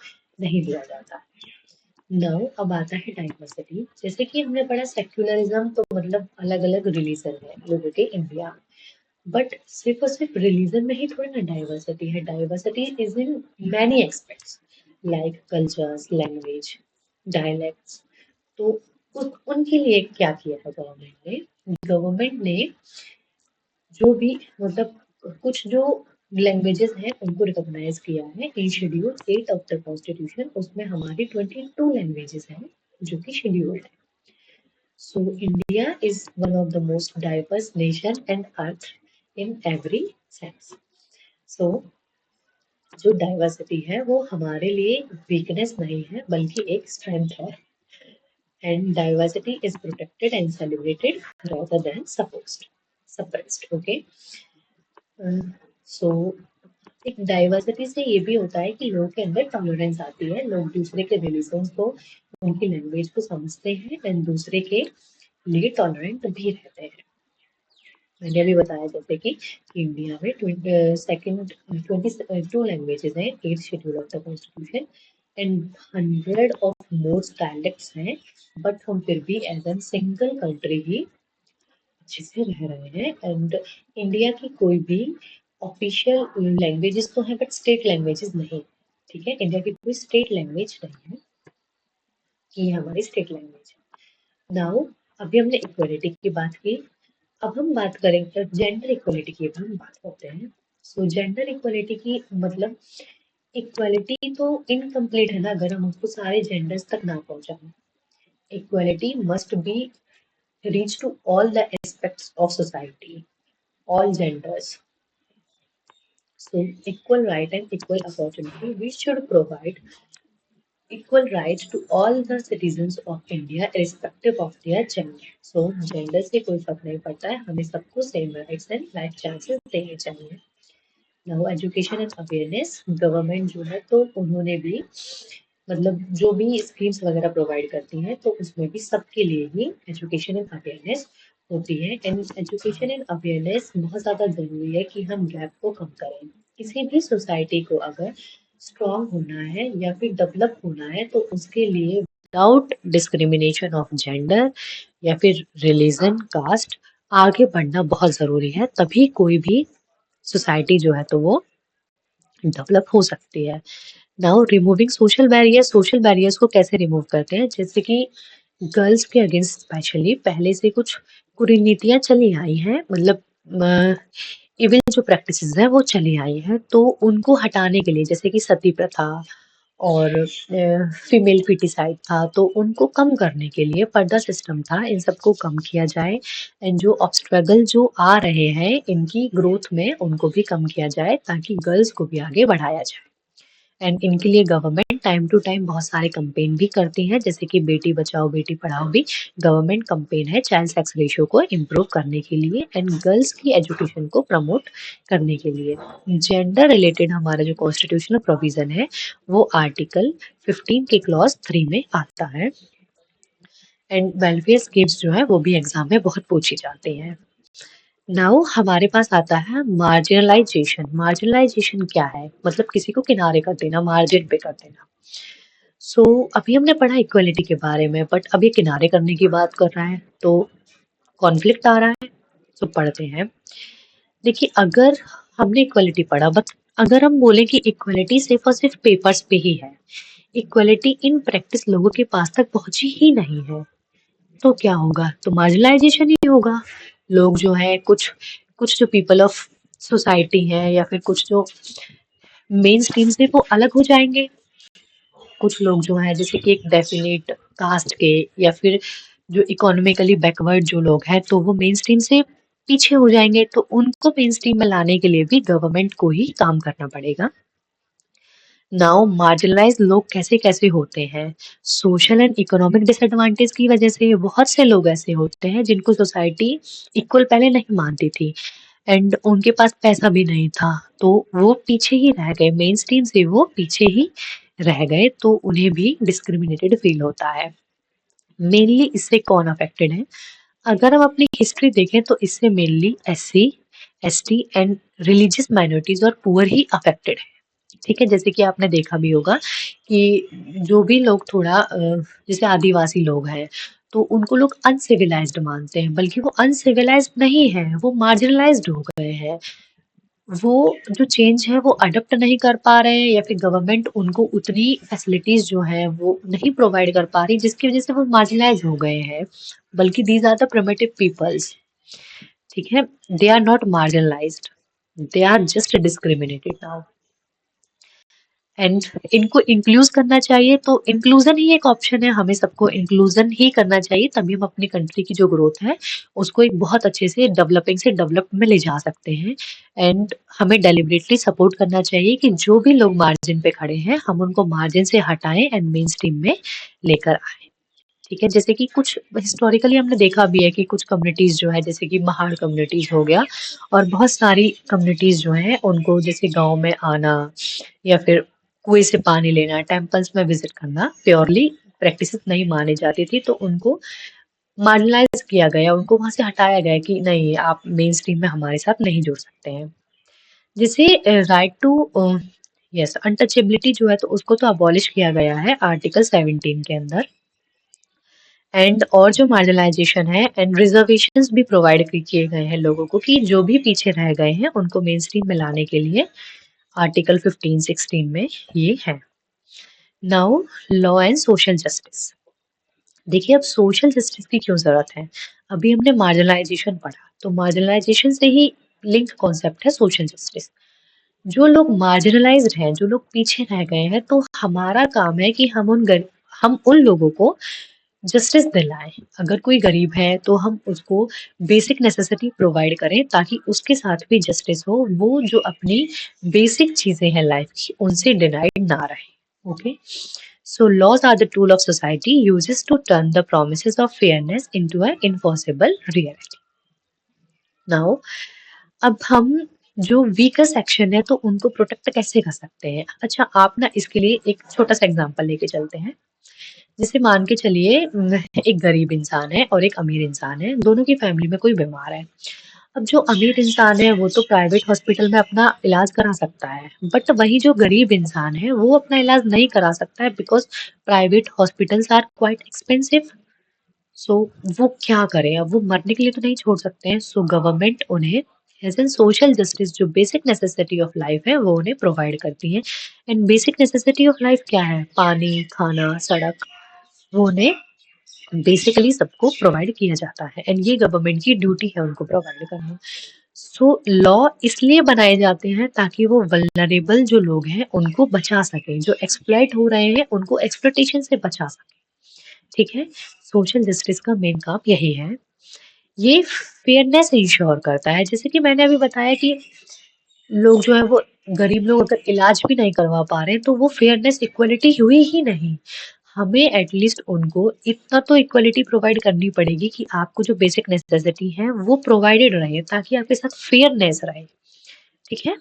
नहीं दिया जाता. नाउ अब आता है डाइवर्सिटी. जैसे कि हमने पढ़ा सेक्युलरिज्म तो मतलब अलग अलग रिलीजन है लोगों के इंडिया, बट सिर्फ और सिर्फ रिलीजन में ही थोड़ी ना डाइवर्सिटी है. Diversity is in many aspects like cultures, language, dialects. तो उनके लिए क्या किया है गवर्नमेंट ने? गवर्नमेंट ने जो भी मतलब कुछ जो लैंग्वेजेस हैं उनको रिकॉग्नाइज किया है in schedule 8 of the constitution. उसमें हमारी 22 लैंग्वेजेस हैं जो कि शेड्यूल्ड है. So India is one of the most diverse nation and earth in every sense. So जो डाइवर्सिटी है वो हमारे लिए वीकनेस नहीं है बल्कि एक स्ट्रेंथ है. And diversity is protected and celebrated rather than suppressed. Okay. So एक डाइवर्सिटी से ये भी होता है कि लोगों के अंदर टॉलरेंस आती है, लोग दूसरे के रिलीजन को उनकी लैंग्वेज को समझते हैं एंड दूसरे के लिए टॉलरेंट भी रहते हैं। मैंने अभी बताया जैसे कि इंडिया में सेकंड 22 लैंग्वेजेस हैं, 8th schedule of the constitution and 100 of most dialects हैं, बट हम फिर भी एज एन सिंगल कंट्री ही अच्छे से रह रहे हैं। एंड इंडिया की कोई भी ऑफिशियल लैंग्वेजेस तो हैं बट स्टेट लैंग्वेजेस नहीं, ठीक है। इंडिया की कोई स्टेट लैंग्वेज नहीं है, ये हमारी स्टेट लैंग्वेज है। नाउ अभी हमने इक्वलिटी की बात की, अब हम बात करेंगे जेंडर इक्वलिटी की, हम बात करते हैं। सो जेंडर इक्वलिटी की मतलब इक्वलिटी तो इनकम्प्लीट है ना अगर हम उसको सारे जेंडर्स तक ना पहुंचाएं। Equality must be reach to all the aspects of society, all genders. So, equal right and equal opportunity. We should provide equal rights to all the citizens of India, irrespective of their gender. So, gender से कोई फर्क नहीं पड़ता है, हमें सबको same rights and life chances देने चाहिए। Now education and awareness, government जो है तो उन्होंने भी मतलब जो भी स्कीम्स वगैरह प्रोवाइड करती हैं तो उसमें भी सबके लिए ही एजुकेशन एंड अवेयरनेस होती है। एंड एजुकेशन एंड अवेयरनेस बहुत ज़्यादा ज़रूरी है कि हम गैप को कम करें। किसी भी सोसाइटी को अगर स्ट्रॉन्ग होना है या फिर डेवलप होना है तो उसके लिए विदाउट डिस्क्रिमिनेशन ऑफ जेंडर या फिर रिलीजन, कास्ट आगे बढ़ना बहुत ज़रूरी है, तभी कोई भी सोसाइटी जो है तो वो डेवलप हो सकती है। नाउ रिमूविंग सोशल बैरियर्स को कैसे रिमूव करते हैं, जैसे कि गर्ल्स के अगेंस्ट स्पेशली पहले से कुछ कुरीतियां चली आई हैं, मतलब इवन जो प्रैक्टिसेस हैं वो चली आई हैं, तो उनको हटाने के लिए जैसे कि सती प्रथा और फीमेल फिटिसाइड था, तो उनको कम करने के लिए पर्दा सिस्टम था, इन सबको कम किया जाए। एंड जो ऑब्स्ट्रगल जो आ रहे हैं इनकी ग्रोथ में उनको भी कम किया जाए ताकि गर्ल्स को भी आगे बढ़ाया जाए। एंड इनके लिए गवर्नमेंट टाइम टू टाइम बहुत सारे कंपेन भी करती है, जैसे कि बेटी बचाओ बेटी पढ़ाओ भी गवर्नमेंट कंपेन है चाइल्ड सेक्स रेशियो को इम्प्रूव करने के लिए एंड गर्ल्स की एजुकेशन को प्रमोट करने के लिए। जेंडर रिलेटेड हमारा जो कॉन्स्टिट्यूशनल प्रोविजन है वो आर्टिकल 15 के क्लॉज 3 में आता है। एंड वेलफेयर स्कीम्स जो है वो भी एग्जाम में बहुत पूछी जाती हैं। नाउ हमारे पास आता है मार्जिनलाइजेशन। मार्जिनलाइजेशन क्या है, मतलब किसी को किनारे कर देना, मार्जिन पे कर देना। सो अभी हमने पढ़ा इक्वलिटी के बारे में, बट अभी किनारे करने की बात कर रहा है तो कॉन्फ्लिक्ट आ रहा है। तो पढ़ते हैं। देखिए अगर हमने इक्वलिटी पढ़ा, बट अगर हम बोले कि इक्वलिटी सिर्फ और सिर्फ पेपर्स पे ही है, इक्वलिटी इन प्रैक्टिस लोगों के पास तक पहुंची ही नहीं है, तो क्या होगा, तो मार्जिनलाइजेशन ही होगा। लोग जो है कुछ कुछ जो पीपल ऑफ सोसाइटी है या फिर कुछ जो मेन स्ट्रीम से वो अलग हो जाएंगे। कुछ लोग जो है जैसे कि एक डेफिनेट कास्ट के या फिर जो इकोनॉमिकली बैकवर्ड जो लोग हैं तो वो मेन स्ट्रीम से पीछे हो जाएंगे, तो उनको मेन स्ट्रीम में लाने के लिए भी गवर्नमेंट को ही काम करना पड़ेगा। नाउ मार्जिनलाइज लोग कैसे कैसे होते हैं, सोशल एंड इकोनॉमिक डिसएडवांटेज की वजह से बहुत से लोग ऐसे होते हैं जिनको सोसाइटी इक्वल पहले नहीं मानती थी एंड उनके पास पैसा भी नहीं था, तो वो पीछे ही रह गए, मेन स्ट्रीम से वो पीछे ही रह गए, तो उन्हें भी डिस्क्रिमिनेटेड फील होता है। मेनली इससे कौन अफेक्टेड है, अगर हम अपनी हिस्ट्री देखें तो इससे mainly SC ST and religious minorities और पुअर ही अफेक्टेड है। ठीक है, जैसे कि आपने देखा भी होगा कि जो भी लोग थोड़ा जैसे आदिवासी लोग हैं तो उनको लोग अनसिविलाइज्ड मानते हैं, बल्कि वो अनसिविलाइज्ड नहीं है, वो मार्जिनलाइज्ड हो गए हैं। वो जो चेंज है वो अडॉप्ट नहीं कर पा रहे हैं या फिर गवर्नमेंट उनको उतनी फैसिलिटीज जो है वो नहीं प्रोवाइड कर पा रही, जिसकी वजह से वो मार्जिनलाइज हो गए हैं। बल्कि these are the primitive peoples, ठीक है, they are not marginalised, they are just discriminated now. And इनको इंक्लूज करना चाहिए, तो इंक्लूजन ही एक ऑप्शन है, हमें सबको इंक्लूजन ही करना चाहिए, तभी हम अपनी कंट्री की जो ग्रोथ है उसको एक बहुत अच्छे से डेवलपिंग से डेवलप में ले जा सकते हैं। एंड हमें डेलिबरेटली सपोर्ट करना चाहिए कि जो भी लोग मार्जिन पे खड़े हैं हम उनको मार्जिन से हटाएं एंड मेन स्ट्रीम में लेकर आए। ठीक है, जैसे कि कुछ हिस्टोरिकली हमने देखा भी है कि कुछ कम्युनिटीज जो है जैसे कि महाड़ कम्युनिटीज हो गया और बहुत सारी कम्युनिटीज जो है उनको जैसे गांव में आना या फिर कुएं से पानी लेना, टेम्पल्स में विजिट करना प्योरली प्रैक्टिसेस नहीं मानी जाती थी, तो उनको मार्जिनलाइज किया गया, उनको वहां से हटाया गया कि नहीं, आप मेन स्ट्रीम में हमारे साथ नहीं जुड़ सकते हैं। जैसे राइट टू यस अनटचेबिलिटी जो है, तो उसको तो अबॉलिश किया गया है आर्टिकल 17 के अंदर। एंड और जो मार्जिनलाइजेशन है एंड रिजर्वेशंस भी प्रोवाइड किए गए हैं लोगों को, कि जो भी पीछे रह गए हैं उनको मेन स्ट्रीम में लाने के लिए आर्टिकल 15-16 में ये है। Now law and social justice. देखिए, अब सोशल जस्टिस की क्यों जरूरत है? अभी हमने मार्जिनलाइजेशन पढ़ा, तो मार्जिनलाइजेशन से ही लिंक कॉन्सेप्ट है सोशल जस्टिस। जो लोग मार्जिनलाइज्ड हैं, जो लोग पीछे रह गए हैं, तो हमारा काम है कि हम उन लोगों को जस्टिस दिलाएं। अगर कोई गरीब है तो हम उसको बेसिक नेसेसिटी प्रोवाइड करें, ताकि उसके साथ भी जस्टिस हो, वो जो अपनी बेसिक चीजें हैं लाइफ की, उनसे डिनाइड ना रहे। Okay, so laws are the tool of society uses to turn the promises of fairness into an enforceable reality. Now, अब हम जो वीकर सेक्शन है, तो उनको प्रोटेक्ट कैसे कर सकते हैं? अच्छा, आप ना इसके लिए एक छोटा सा एग्जांपल लेके चलते हैं। जैसे मान के चलिए, एक गरीब इंसान है और एक अमीर इंसान है, दोनों की फैमिली में कोई बीमार है। अब जो अमीर इंसान है वो तो प्राइवेट हॉस्पिटल में अपना इलाज करा सकता है, बट वही जो गरीब इंसान है वो अपना इलाज नहीं करा सकता है, because private hospitals are quite expensive. So वो क्या करें? अब वो मरने के लिए तो नहीं छोड़ सकते हैं, सो गवर्नमेंट उन्हें एज एन सोशल जस्टिस, जो बेसिक नेसेसिटी ऑफ लाइफ है, वो उन्हें प्रोवाइड करती है। And basic necessity of life क्या है? पानी, खाना, सड़क, वो उन्हें बेसिकली सबको प्रोवाइड किया जाता है, एंड ये गवर्नमेंट की ड्यूटी है उनको प्रोवाइड करना। सो लॉ इसलिए बनाए जाते हैं ताकि वो वल्नरेबल जो लोग हैं उनको बचा सके, जो एक्सप्लॉइट हो रहे हैं उनको एक्सप्लॉइटेशन से बचा सके। ठीक है, सोशल जस्टिस का मेन काम यही है। ये फेयरनेस इंश्योर करता है। जैसे कि मैंने अभी बताया कि लोग जो है वो, गरीब लोग अगर इलाज भी नहीं करवा पा रहे हैं, तो वो फेयरनेस, इक्वलिटी हुई ही नहीं। हमें एटलीस्ट उनको इतना तो इक्वलिटी प्रोवाइड करनी पड़ेगी कि आपको जो बेसिक नेसेसिटी है वो प्रोवाइडेड रहे, ताकि आपके साथ फेयरनेस रहे। ठीक है,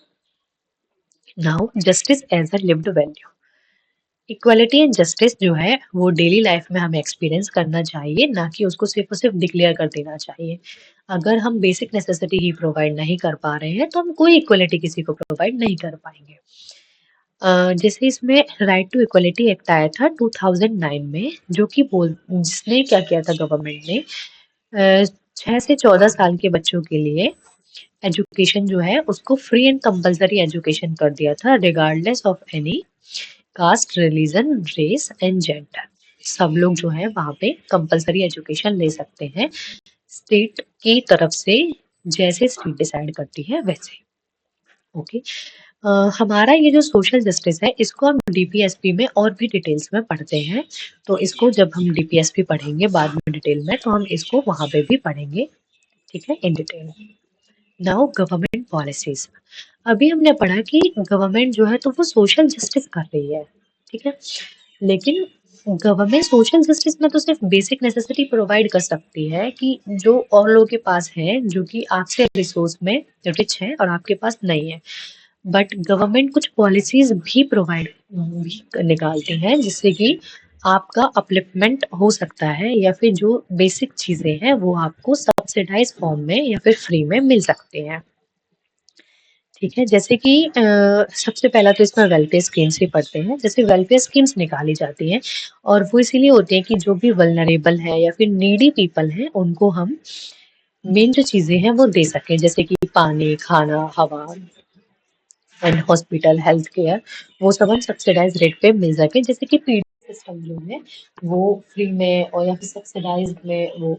now justice as a lived value. Equality and justice जो है वो डेली लाइफ में हमें एक्सपीरियंस करना चाहिए, ना कि उसको सिर्फ और सिर्फ डिक्लेयर कर देना चाहिए। अगर हम बेसिक नेसेसिटी ही प्रोवाइड नहीं कर पा रहे हैं, तो हम कोई इक्वलिटी किसी को प्रोवाइड नहीं कर पाएंगे। जैसे इसमें राइट टू इक्वलिटी एक्ट आया था 2009 में, जो कि जिसने क्या किया था, गवर्नमेंट ने 6 से 14 साल के बच्चों के लिए एजुकेशन जो है उसको फ्री एंड कंपलसरी एजुकेशन कर दिया था, regardless of any caste, religion, race and gender. सब लोग जो है वहाँ पे कंपलसरी एजुकेशन ले सकते हैं, स्टेट की तरफ से, जैसे स्टेट डिसाइड करती है वैसे। ओके, हमारा ये जो सोशल जस्टिस है, इसको हम डीपीएसपी में और भी डिटेल्स में पढ़ते हैं। तो इसको जब हम डीपीएसपी पढ़ेंगे बाद में डिटेल में, तो हम इसको वहाँ पे भी पढ़ेंगे। ठीक है, in detail. Now government policies. अभी हमने पढ़ा कि गवर्नमेंट जो है तो वो सोशल जस्टिस कर रही है। ठीक है, लेकिन गवर्नमेंट सोशल जस्टिस में तो सिर्फ बेसिक नेसेसिटी प्रोवाइड कर सकती है, कि जो और लोगों के पास है, जो कि आपसे रिसोर्स में रिच है और आपके पास नहीं है। बट गवर्नमेंट कुछ पॉलिसीज भी प्रोवाइड भी निकालती हैं, जिससे कि आपका अपलिफ्टमेंट हो सकता है, या फिर जो बेसिक चीजें हैं वो आपको सब्सिडाइज फॉर्म में या फिर फ्री में मिल सकते हैं। ठीक है, जैसे कि सबसे पहला तो इसमें वेलफेयर स्कीम्स ही पढ़ते हैं। जैसे वेलफेयर स्कीम्स निकाली जाती हैं, और वो इसीलिए होती है कि जो भी वल्नरेबल है या फिर नीडी पीपल हैं, उनको हम मेन जो चीजें हैं वो दे सकें, जैसे कि पानी, खाना, हवा एंड हॉस्पिटल, हेल्थ केयर, वो सब हम सब्सिडाइज रेट पे मिल सके। जैसे कि पीडी सिस्टम जो है वो फ्री में और या फिर सब्सिडाइज में वो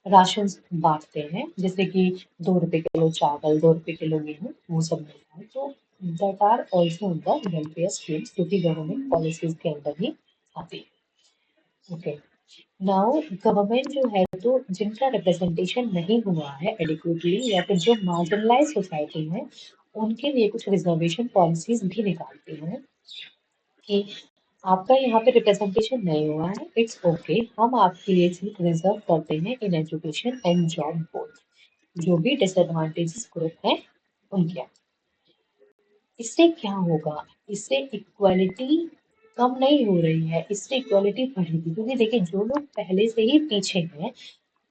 राशन बांटते हैं, जैसे कि 2 रुपए किलो चावल, 2 रुपए किलो गेहूँ, वो सब मिलता है। तो that are also in the welfare schemes, जो कि गवर्नमेंट पॉलिसीज के अंदर ही आती है। ओके, नाउ गवर्नमेंट जो है, तो जिनका रिप्रेजेंटेशन नहीं हुआ है एडिक्वेटली, या फिर जो मार्जिनलाइज सोसाइटी है, उनके लिए कुछ रिजर्वेशन पॉलिसीज भी निकालती है, कि आपका यहाँ पे रिप्रेजेंटेशन नहीं हुआ है, इट्स ओके, हम आपके लिए सीट रिजर्व करते हैं in education and job both, जो भी डिसएडवांटेजेस ग्रुप है उनके। इससे क्या होगा? इससे इक्वालिटी कम नहीं हो रही है, इससे इक्वालिटी बढ़ेगी। क्योंकि देखिए जो लोग पहले से ही पीछे हैं,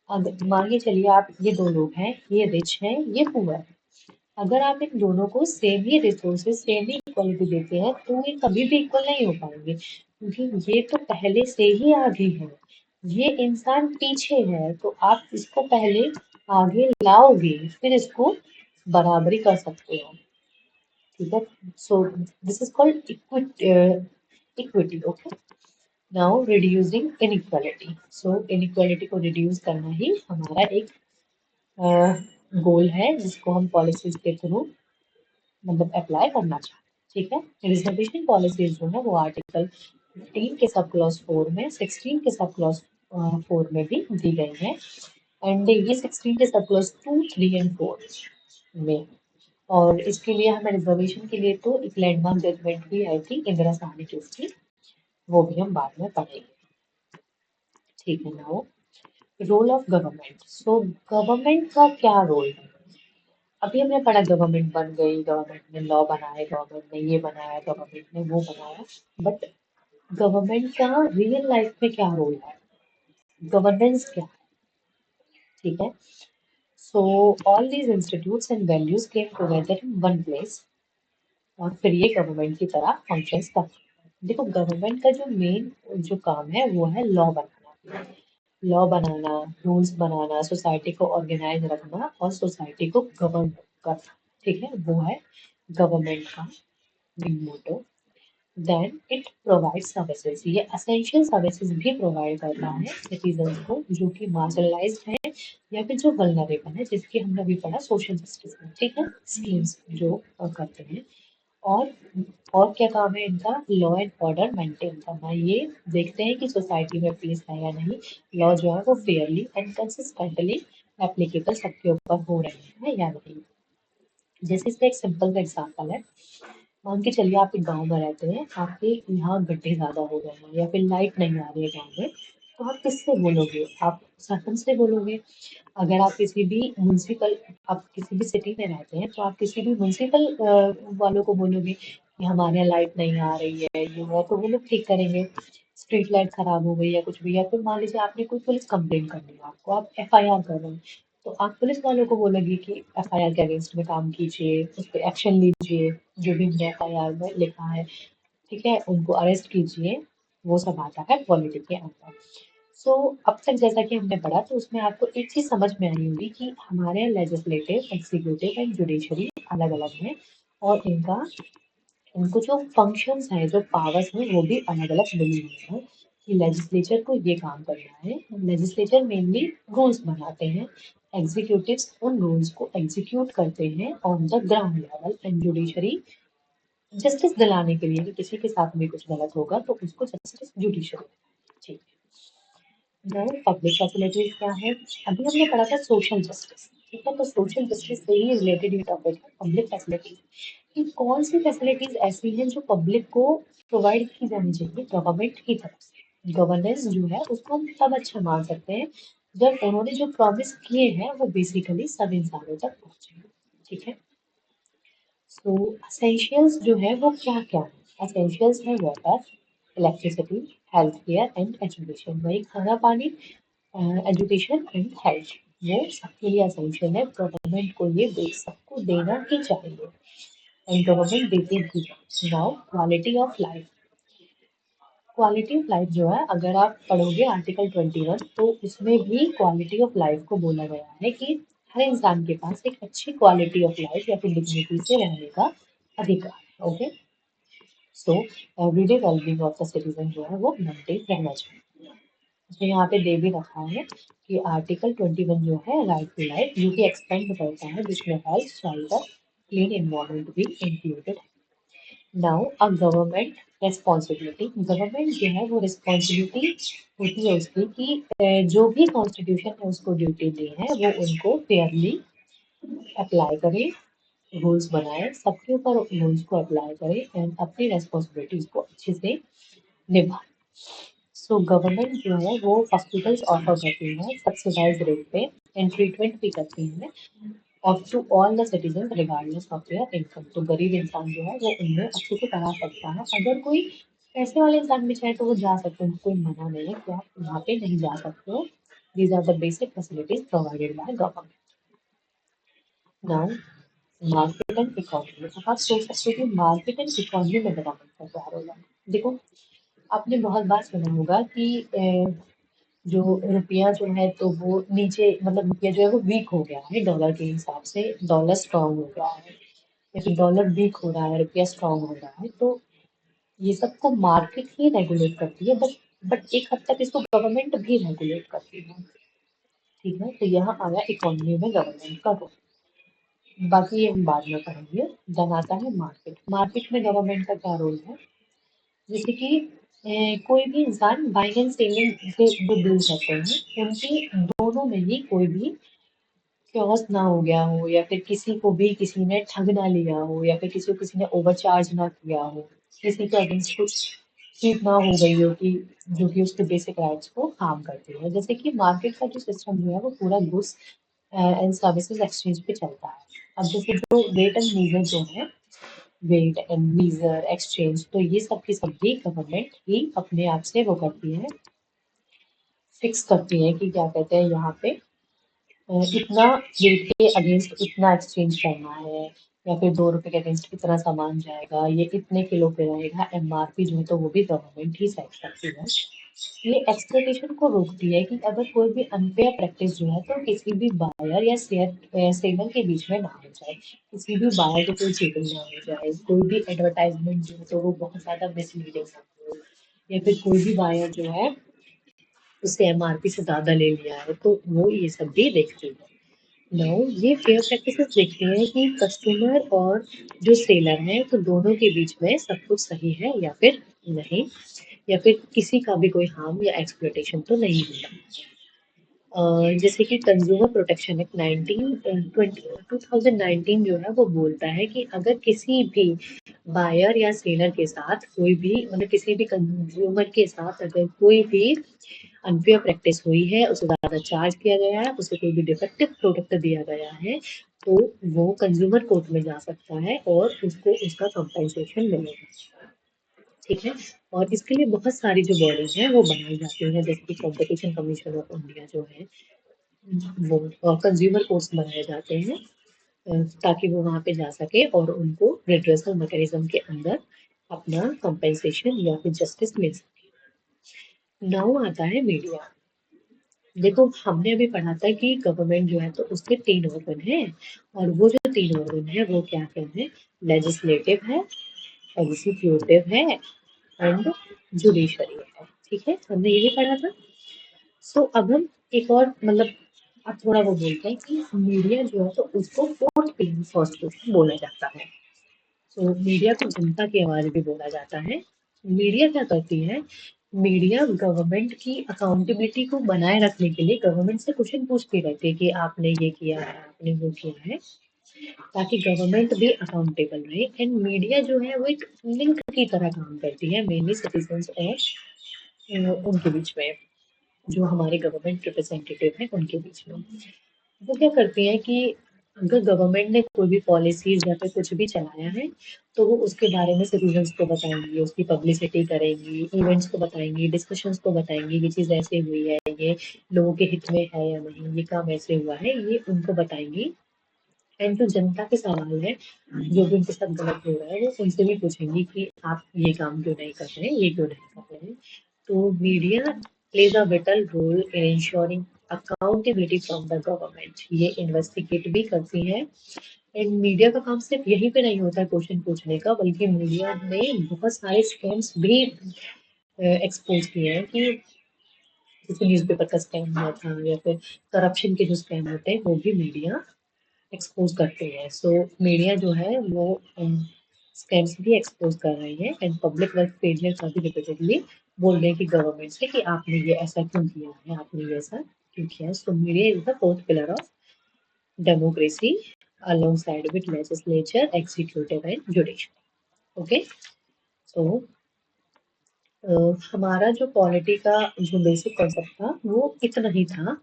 अगर मान के चलिए आप ये दो लोग हैं, ये रिच हैं, ये पुअर है, अगर आप इन दोनों को सेम ही रिसोर्सेज सेम ही इक्वलिटी देते हैं तो ये कभी भी इक्वल नहीं हो पाएंगे, क्योंकि ये तो पहले से ही आगे है, ये इंसान पीछे है, तो आप इसको पहले आगे लाओगे फिर इसको बराबरी कर सकते हो। ठीक है, so this is called equity. Okay, now reducing inequality. So inequality को रिड्यूस करना ही हमारा एक गोल है, जिसको हम पॉलिसीज के थ्रू मतलब अप्लाई करना चाहते हैं। ठीक है, रिजर्वेशन पॉलिसीज जो है वो आर्टिकल 15 के सब क्लॉज 4 में, 16 के सब क्लॉज 4 में भी दी गई है, एंड ये 16 के सब क्लॉज 2, 3 एंड 4 में। और इसके लिए हमें रिजर्वेशन के लिए तो एक लैंडमार्क जजमेंट भी आई थी इंदिरा साहनी केस की, वो भी हम बाद में पढ़ेंगे। ठीक है, now role of government. So government का क्या रोल है? अभी हमने पढ़ा गवर्नमेंट बन गई, गवर्नमेंट ने लॉ बनाए, गवर्नमेंट ने ये बनाया, गवर्नमेंट ने वो बनाया, बट गवर्नमेंट का रियल लाइफ में क्या रोल है, गवर्नेंस क्या है? ठीक है, so all these institutes and values came together in one place, और फिर ये गवर्नमेंट की तरह फंक्शंस करते हैं। देखो गवर्नमेंट का जो मेन जो काम है वो है लॉ बनाना, लॉ बनाना, रूल्स बनाना, सोसाइटी को ऑर्गेनाइज रखना और सोसाइटी को गवर्न करना। ठीक है, वो है गवर्नमेंट का main motto. Then it provide services, ये असेंशियल सर्विसेज भी प्रोवाइड करता है सिटीजन को, जो कि मार्जिनलाइज्ड है या फिर जो वल्नरेबल है, जिसकी हमने अभी पढ़ा सोशल जस्टिस में। ठीक है, स्कीम्स जो करते हैं। और और क्या काम है इनका? लॉ एंड ऑर्डर मेंटेन करना, ये देखते हैं कि सोसाइटी में पीस है या नहीं, लॉ जो है वो फेयरली एंड कंसिस्टेंटली एप्लीकेबल सबके ऊपर हो रहे हैं या नहीं। जैसे इसका एक सिंपल सा एग्जाम्पल है, मान के चलिए आप एक गांव में रहते हैं, आपके यहाँ गड्ढे ज्यादा हो गए हैं या फिर लाइट नहीं आ रही है गांव में, तो आप किससे बोलोगे? आप सरपंच से बोलोगे। अगर आप किसी भी म्यूनसिपल, आप किसी भी सिटी में रहते हैं तो आप किसी भी म्यूनसिपल वालों को बोलोगे कि हमारे यहाँ लाइट नहीं आ रही है, ये है, तो वो लोग ठीक करेंगे। स्ट्रीट लाइट खराब हो गई या कुछ भी, या फिर मान लीजिए आपने कोई पुलिस कंप्लेंट कर दी, आपको आप एफआईआर कर रहे हैं, तो आप पुलिस वालों को बोलोगे कि एफआईआर के अगेंस्ट में काम कीजिए, उस पर एक्शन लीजिए, जो भी हमने एफआईआर में लिखा है, ठीक है, उनको अरेस्ट कीजिए। वो सब आता है पॉलिटिक्स के अंदर। सो अब तक जैसा कि हमने पढ़ा, तो उसमें आपको एक चीज समझ में आई होगी कि हमारे यहाँ लेजिस्लेटिव, एग्जीक्यूटिव एंड जुडिशरी अलग अलग हैं, और इनका इनको जो फंक्शंस हैं, जो पावर्स हैं, वो भी अलग अलग बनी हुई हैं कि लेजिस्लेचर को ये काम करना है। लेजिस्लेचर मेनली रूल्स बनाते हैं, एग्जीक्यूटिव्स उन रूल्स को एग्जीक्यूट करते हैं on the ground level, and judiciary justice दिलाने के लिए कि किसी के साथ भी कुछ गलत होगा तो उसको जस्टिस जुडिशरी। ठीक है, पब्लिक फैसिलिटीज क्या है? अभी हमने पढ़ा था सोशल जस्टिस। ठीक है, तो सोशल जस्टिस से ही रिलेटेड ये टॉपिक है, पब्लिक फैसिलिटीज कि कौन सी फैसिलिटीज ऐसी हैं जो पब्लिक को प्रोवाइड की जानी चाहिए गवर्नमेंट की तरफ से। गवर्नेंस जो है उसको हम तब अच्छा मान सकते हैं जब उन्होंने जो प्रॉमिस किए हैं वो बेसिकली सब इंसानों तक पहुंचे। ठीक है, सो असेंशियल्स जो है वो क्या क्या है? असेंशियल्स है water, electricity, health care and education. वही खाना पानी, एजुकेशन एंड हेल्थ, वो सबके लिए असेंशियल है। गवर्नमेंट को ये सबको देना ही चाहिए, एंड गवर्नमेंट देती भी है। Now quality of life. Quality of life जो है, अगर आप पढ़ोगे आर्टिकल 21, तो उसमें भी क्वालिटी ऑफ लाइफ को बोला गया है कि हर इंसान के पास एक अच्छी क्वालिटी ऑफ लाइफ या फिर डिग्निटी से रहने का अधिकार है। Okay, so everyday wellbeing of the citizen जो है वो मेंटेन रहना चाहिए। उसमें यहाँ पे दे भी रखा है कि आर्टिकल 21 जो है राइट टू लाइफ, जो कि एक्सपेंड करता है, जिसमें हेल्थ, शेल्टर, क्लीन एनवायरनमेंट भी इंक्लूडेड है। Now a government responsibility. Government जो है वो रिस्पॉन्सिबिलिटी होती है उसकी कि जो भी कॉन्स्टिट्यूशन ने उसको ड्यूटी दी है वो उनको फेयरली अप्लाई करे, रूल्स बनाए, सबके ऊपर रूल्स को अप्लाई करे, एंड अपनी रेस्पॉन्सिबिलिटीज को अच्छे से निभाए। सो गवर्नमेंट जो है वो हॉस्पिटल्स ऑफर करती है सब्सिडाइज रेट पे, एंड ट्रीटमेंट भी करती है of to all the citizen regardless of their income. तो गरीब इंसान जो है वो उनमें अच्छे से करा सकता है। अगर कोई पैसे वाले इंसान भी चाहे तो वो जा सकते हैं, कोई मना नहीं है कि आप वहाँ पे नहीं जा सकते हो। These are the basic facilities provided by government. Now market and economy. अब आप सोच सकते हो कि मार्केट एंड इकोनॉमी में गवर्नमेंट का क्या रोल है। देखो, आपने बहुत बार सुना होगा कि जो रुपया जो है तो वो नीचे, मतलब रुपया जो है वो वीक हो गया है डॉलर के हिसाब से, डॉलर स्ट्रांग हो गया है या फिर डॉलर वीक हो रहा है, रुपया स्ट्रांग हो रहा है। तो ये सब को मार्केट ही रेगुलेट करती है, बट एक हद तक इसको गवर्नमेंट भी रेगुलेट करती है। ठीक है, तो यहाँ आया इकोनॉमी में गवर्नमेंट का रोल। बाकी ये हम बाद में पढ़ेंगे। देन आता है मार्केट। मार्केट में गवर्नमेंट का क्या रोल है। जैसे कि कोई भी इंसान बाइंग एंड सेलिंग के जो डील करते हैं उनकी दोनों में ही कोई भी क्योस ना हो गया हो, या फिर किसी को भी किसी ने ठग ना लिया हो, या फिर किसी को किसी ने ओवरचार्ज ना किया हो, किसी के अगेंस्ट कुछ चीट ना हो गई हो कि जो कि उसके बेसिक राइट्स को हार्म करती है। जैसे कि मार्केट का जो सिस्टम जो है वो पूरा गुड्स एंड सर्विसेज एक्सचेंज पे चलता है। अब जैसे जो वेट एंड मीजर जो है, वेट एंड मीजर एक्सचेंज, तो ये सब की सब भी गवर्नमेंट ही अपने आप से वो करती है, फिक्स करती है कि क्या कहते हैं यहाँ पे इतना वेट के अगेंस्ट इतना एक्सचेंज करना है, या फिर 2 रुपए के अगेंस्ट कितना सामान जाएगा, ये इतने किलो पे रहेगा। एमआरपी जो है तो वो भी गवर्नमेंट ही सेट करती है। ये एक्सप्लोइटेशन को रोकती है कि अगर कोई भी अनफेयर प्रैक्टिस जो है तो किसी भी बायर या सेलर के बीच में ना हो जाए, किसी भी बायर को कोई चीटिंग ना हो जाए, कोई भी एडवर्टाइजमेंट जो है तो वो बहुत ज्यादा मिसलीडिंग ना हो, या फिर कोई भी बायर जो है उससे एमआरपी से ज्यादा ले लिया है, तो वो ये सब भी देखती है। नाउ ये फेयर प्रैक्टिसेस देखती हैं कि कस्टमर और जो सेलर है तो दोनों के बीच में सब कुछ सही है या फिर नहीं, या फिर किसी का भी कोई हार्म या एक्सप्लॉइटेशन तो नहीं हुआ। जैसे कि कंज्यूमर प्रोटेक्शन एक्ट 2019 जो है वो बोलता है कि अगर किसी भी बायर या सेलर के साथ कोई भी, मतलब किसी भी कंज्यूमर के साथ अगर कोई भी अनफेयर प्रैक्टिस हुई है, उसे ज़्यादा चार्ज किया गया है, उसे कोई भी डिफेक्टिव प्रोडक्ट दिया गया है, तो वो कंज्यूमर कोर्ट में जा सकता है और उसको उसका कंपनसेशन मिलेगा। ठीक है, और इसके लिए बहुत सारी जो बॉडीज हैं वो बनाई जाती हैं, जैसे कि कॉम्पिटिशन कमीशन ऑफ इंडिया जो है वो कंज्यूमर कोर्ट्स बनाए जाते हैं ताकि वो वहाँ पे जा सके और उनको रिड्रेसल मैकेनिज्म के अंदर अपना कंपनसेशन या फिर जस्टिस मिल सके। नाउ आता है मीडिया। देखो, हमने अभी पढ़ा था कि गवर्नमेंट जो है तो उसके 3 ऑर्गन हैं, और वो जो 3 ऑर्गन है वो क्या क्या है। लेजिस्लेटिव है, एग्जीक्यूटिव है एंड जुडिशरी है। ठीक है, हमने यही पढ़ा था। सो अब हम एक और, मतलब अब थोड़ा वो बोलते हैं कि मीडिया जो है तो उसको फोर्थ पिलर फर्स्ट क्वेश्चन बोला जाता है। सो मीडिया को जनता की आवाज भी बोला जाता है। मीडिया क्या करती है। मीडिया गवर्नमेंट की अकाउंटेबिलिटी को बनाए रखने के लिए गवर्नमेंट से क्वेश्चन पूछती रहती है कि आपने ये किया है, आपने वो किया है, ताकि गवर्नमेंट भी अकाउंटेबल रहे। एंड मीडिया जो है वो एक लिंक की तरह काम करती है, मेनली सिटीजन्स और उनके बीच में, जो हमारे गवर्नमेंट रिप्रेजेंटेटिव हैं उनके बीच में। वो क्या करती हैं कि अगर गवर्नमेंट ने कोई भी पॉलिसीज या फिर कुछ भी चलाया है तो वो उसके बारे में सिटीजन्स को बताएंगी, उसकी पब्लिसिटी करेंगी, इवेंट्स को बताएंगी, डिस्कशंस को बताएंगी, ये चीज़ ऐसे हुई है, ये लोगों के हित में है या नहीं, ये काम ऐसे हुआ है, ये उनको बताएंगी। एंड जो जनता के सवाल है, जो भी उनके साथ गलत हो रहा है, वो उनसे भी पूछेंगी कि आप ये काम क्यों नहीं कर रहे हैं, ये क्यों नहीं कर रहे हैं। तो media plays a vital role in ensuring accountability from the government. ये इन्वेस्टिगेट भी करती है। एंड मीडिया का काम सिर्फ यहीं पे नहीं होता है क्वेश्चन पूछने का, बल्कि मीडिया ने बहुत सारे स्कैम्स भी एक्सपोज किए हैं कि जैसे न्यूज़पेपर का स्कैम हुआ था, या फिर करप्शन के जो स्कैम होते हैं वो भी मीडिया एक्सपोज करते हैं। सो मीडिया जो है वो स्कैम्स भी एक्सपोज कर रही है एंड पब्लिक वर्क फेलियर का भी रिपीटेडली बोल रहे हैं कि गवर्नमेंट से कि आपने ये ऐसा क्यों किया है, आपने ये ऐसा क्यों किया है। So media is the fourth pillar of democracy alongside with legislature, executive and judiciary. Okay, so हमारा जो पॉलिटी का जो बेसिक कॉन्सेप्ट था वो इतना ही था।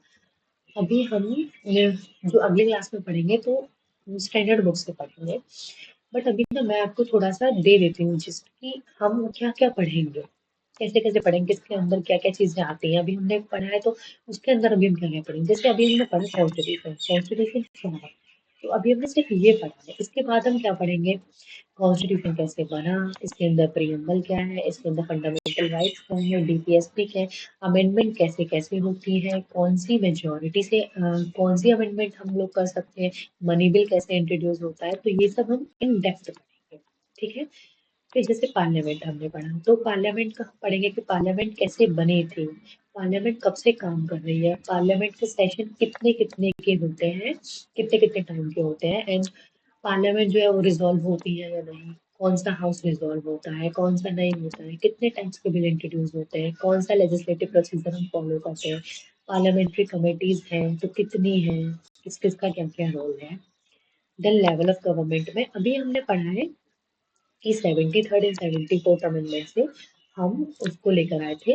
अभी हम जो अगले क्लास में पढ़ेंगे तो स्टैंडर्ड बुक से पढ़ेंगे। बट अभी ना मैं आपको थोड़ा-सा दे देती हूँ जिस्ट कि हम क्या-क्या पढ़ेंगे, कैसे-कैसे पढ़ेंगे, किसके अंदर क्या-क्या चीज़ें आती हैं। अभी हमने पढ़ा है तो उसके अंदर अभी हम क्या-क्या पढ़ेंगे। जैसे अभी हमने पढ़ा कॉन्स्टिट्यूशन, कॉन्स्टिट्यूशन क्या है? तो अभी हमने सिर्फ ये पढ़ा है। इसके बाद हम क्या पढ़ेंगे? कॉन्स्टिट्यूशन कैसे बना, इसके अंदर प्रीएम्बल क्या है, इसके अंदर फंडामेंटल राइट्स क्या है, डीपीएसपी क्या है, अमेंडमेंट कैसे कैसे होती है, कौन सी मेजोरिटी से कौन सी अमेंडमेंट हम लोग कर सकते हैं, मनी बिल कैसे इंट्रोड्यूस होता है, तो ये सब हम इन डेप्थ पढ़ेंगे। ठीक है। फिर जैसे पार्लियामेंट हमने पढ़ा तो पार्लियामेंट का पढ़ेंगे कि पार्लियामेंट कैसे बनी थी, पार्लियामेंट कब से काम कर रही है, पार्लियामेंट के सेशन कितने कितने के होते हैं, कितने कितने टाइम के होते हैं, एंड पार्लियामेंट जो है वो रिजॉल्व होती है या नहीं, कौन सा हाउस रिजॉल्व होता है, कौन सा नहीं होता है, कितने टाइम्स के बिल इंट्रोड्यूस होते हैं, कौन सा लेजिस्लेटिव प्रोसीजर हम फॉलो करते हैं, पार्लियामेंट्री कमेटीज हैं तो कितनी हैं, किस किस का क्या क्या रोल है। देन लेवल ऑफ गवर्नमेंट में अभी हमने पढ़ा है कि 73rd एंड 74th अमेंडमेंट से हम उसको लेकर आए थे,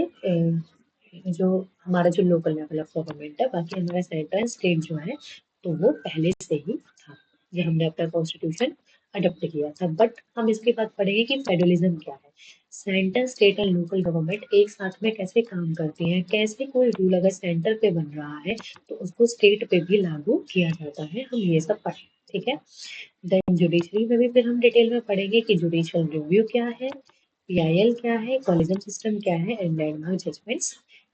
जो हमारा जो लोकल लेवल ऑफ गवर्नमेंट है, बाकी हमारा सेंटर एंड स्टेट जो है तो वो पहले से ही था, ये हमने अपना कॉन्स्टिट्यूशन अडॉप्ट किया था। बट हम इसके बाद पढ़ेंगे कि फेडरलिज्म क्या है, centre state and local government एक साथ में कैसे काम करती हैं, कैसे कोई रूल अगर सेंटर पे बन रहा है तो उसको स्टेट पे भी लागू किया जाता है, हम ये सब पढ़ें। ठीक है। देन जुडिशरी में भी फिर हम डिटेल में पढ़ेंगे कि जुडिशियल रिव्यू क्या है, पीआईएल क्या है, कॉलिजन सिस्टम क्या है, एंड लैंडमार्क जजमेंट्स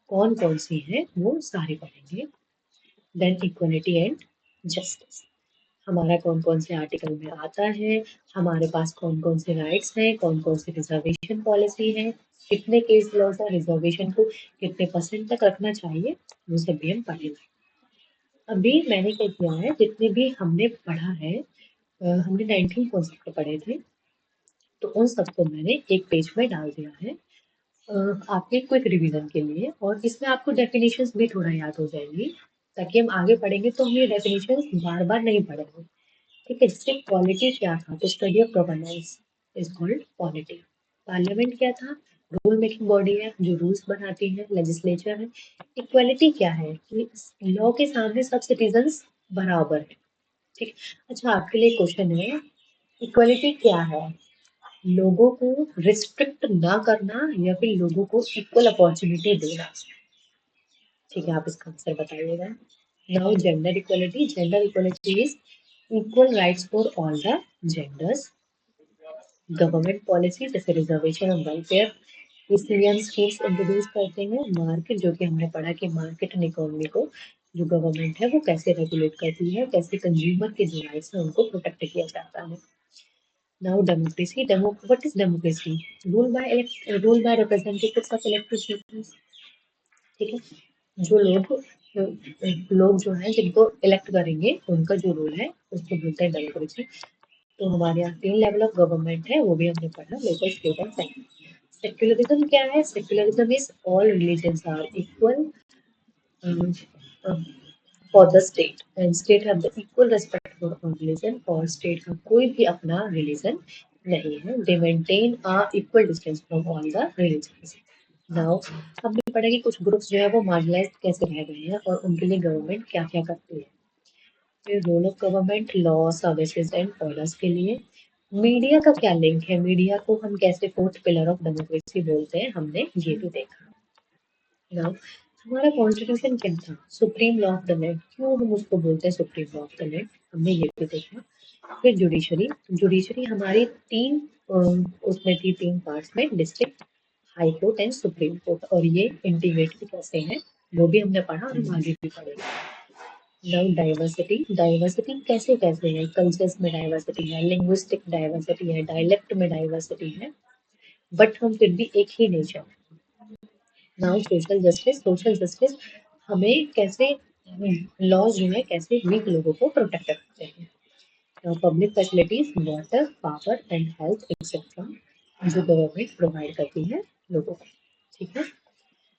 कौन कौन सी हैं वो सारे पढ़ेंगे। देन इक्वलिटी एंड जस्टिस हमारा कौन कौन से आर्टिकल में आता है, हमारे पास कौन कौन से राइट्स हैं, कौन कौन सी रिजर्वेशन पॉलिसी है, कितने केस लॉज है, रिजर्वेशन को कितने परसेंट तक रखना चाहिए, वो सब भी हम पढ़ेंगे। अभी मैंने क्या किया है, जितने भी हमने पढ़ा है, हमने 19 कॉन्सेप्ट पढ़े थे, तो उन सबको मैंने एक पेज में डाल दिया है आपके क्विक रिवीजन के लिए, और इसमें आपको डेफिनेशंस भी थोड़ा याद हो जाएंगी, ताकि हम आगे पढ़ेंगे तो हम ये डेफिनेशंस बार बार नहीं पढ़ेंगे। ठीक है। जैसे पॉलिटी क्या था, तो study of governance is called polity. Parliament क्या था, रूल मेकिंग बॉडी है जो रूल्स बनाती है, लेजिस्लेचर है। इक्वालिटी क्या है कि लॉ के सामने सब सिटीजन्स बराबर है। ठीक। अच्छा, आपके लिए क्वेश्चन है, इक्वालिटी क्या है, लोगों को रिस्ट्रिक्ट ना करना या फिर लोगों को इक्वल अपॉर्चुनिटी देना। ठीक है, आप इसका आंसर बताइएगा। Now gender equality is equal rights for all the genders. Government policy जैसे रिजर्वेशन और वेलफेयर सीएम स्कीम्स इंट्रोड्यूस करते हैं। मार्केट, जो कि हमने पढ़ा कि मार्केट एंड इकोनॉमी को जो गवर्नमेंट है वो कैसे रेगुलेट करती है, कैसे कंज्यूमर के जो राइट्स है उनको प्रोटेक्ट किया जाता है। Now democracy. What is democracy? Rule by representatives of elected citizens. ठीक है। जो लोग जो है जिनको इलेक्ट करेंगे उनका जो रूल है उसको बोलते हैं डेमोक्रेसी। तो हमारे यहाँ 3 लेवल ऑफ गवर्नमेंट है, वो भी हमने पढ़ा, local, state and central. Secularism क्या है? Secularism is all religions are equal for the state and state have the equal respect for all religion, और स्टेट का कोई भी अपना रिलीजन नहीं है। They maintain a equal distance from all the religions. Now हमने पढ़ा कि कुछ ग्रुप्स जो है वो मार्जिनलाइज्ड कैसे रह गए हैं और उनके लिए गवर्नमेंट क्या क्या करती है। फिर role of government law, services and orders के लिए। मीडिया का क्या लिंक है, मीडिया को हम कैसे फोर्थ पिलर ऑफ डेमोक्रेसी बोलते हैं, हमने ये भी देखा। नाउ हमारा कॉन्स्टिट्यूशन क्या था, supreme law of the land, क्यों हम उसको बोलते हैं supreme law of the land, हमने ये भी देखा। फिर जुडिशरी, जुडिशरी हमारी उसमें थी 3 पार्ट्स में, district, high court and supreme court, और ये इंटीग्रेट भी कैसे हैं वो भी हमने पढ़ा और हम आगे भी पढ़ेंगे। नाउ डाइवर्सिटी, डाइवर्सिटी कैसे कैसे है, कल्चर्स में डाइवर्सिटी है, लिंग्विस्टिक डाइवर्सिटी है, डायलेक्ट में डाइवर्सिटी है, बट हम फिर भी एक ही nature. Now social justice, social justice हमें कैसे लॉ जो है कैसे वीक लोगों को प्रोटेक्ट करते हैं। Now public facilities, water, power and health etcetera, जो गवर्नमेंट प्रोवाइड करती है लोगों को। ठीक है।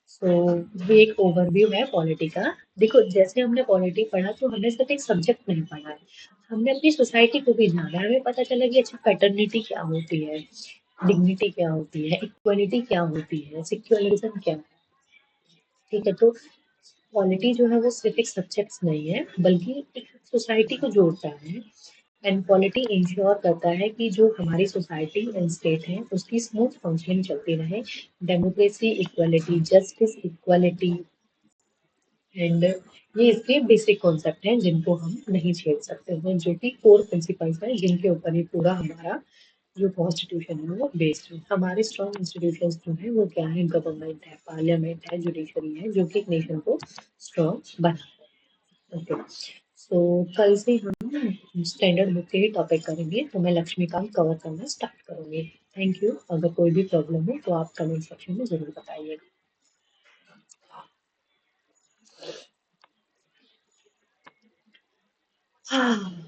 सो ये एक ओवरव्यू है पॉलिटी का। देखो, जैसे हमने पॉलिटी पढ़ा तो हमने सिर्फ एक सब्जेक्ट नहीं पढ़ा है, हमने अपनी सोसाइटी को भी जाना है। हमें पता चला कि अच्छा पैटर्निटी क्या होती है, डिग्निटी क्या होती है, इक्वलिटी क्या होती है, सेक्युलरिज्म क्या है। ठीक है। तो पॉलिटी जो है वो सिर्फ एक सब्जेक्ट नहीं है, बल्कि एक सोसाइटी को जोड़ता है। एंड पॉलिटी इंश्योर करता है कि जो हमारी सोसाइटी एंड स्टेट है उसकी स्मूथ फंक्शनिंग चलती रहे। Democracy, equality, justice, equality and ये इसके बेसिक कॉन्सेप्ट हैं जिनको हम नहीं छेड़ सकते हैं, जो कि कोर प्रिंसिपल्स हैं जिनके ऊपर ही पूरा हमारा जो कॉन्स्टिट्यूशन है वो बेस्ड है। हमारे स्ट्रॉन्ग इंस्टीट्यूशंस जो हैं वो क्या है, गवर्नमेंट है, पार्लियामेंट है, जुडिशरी है, जो कि एक नेशन को स्ट्रॉन्ग बनाते हैं। ओके, सो कल से हम स्टैंडर्ड बुक के ही टॉपिक करेंगे, तो मैं लक्ष्मीकांत कवर करना स्टार्ट करूंगी। Thank you. अगर कोई भी प्रॉब्लम हो तो आप कमेंट सेक्शन में जरूर बताइएगा। हाँ,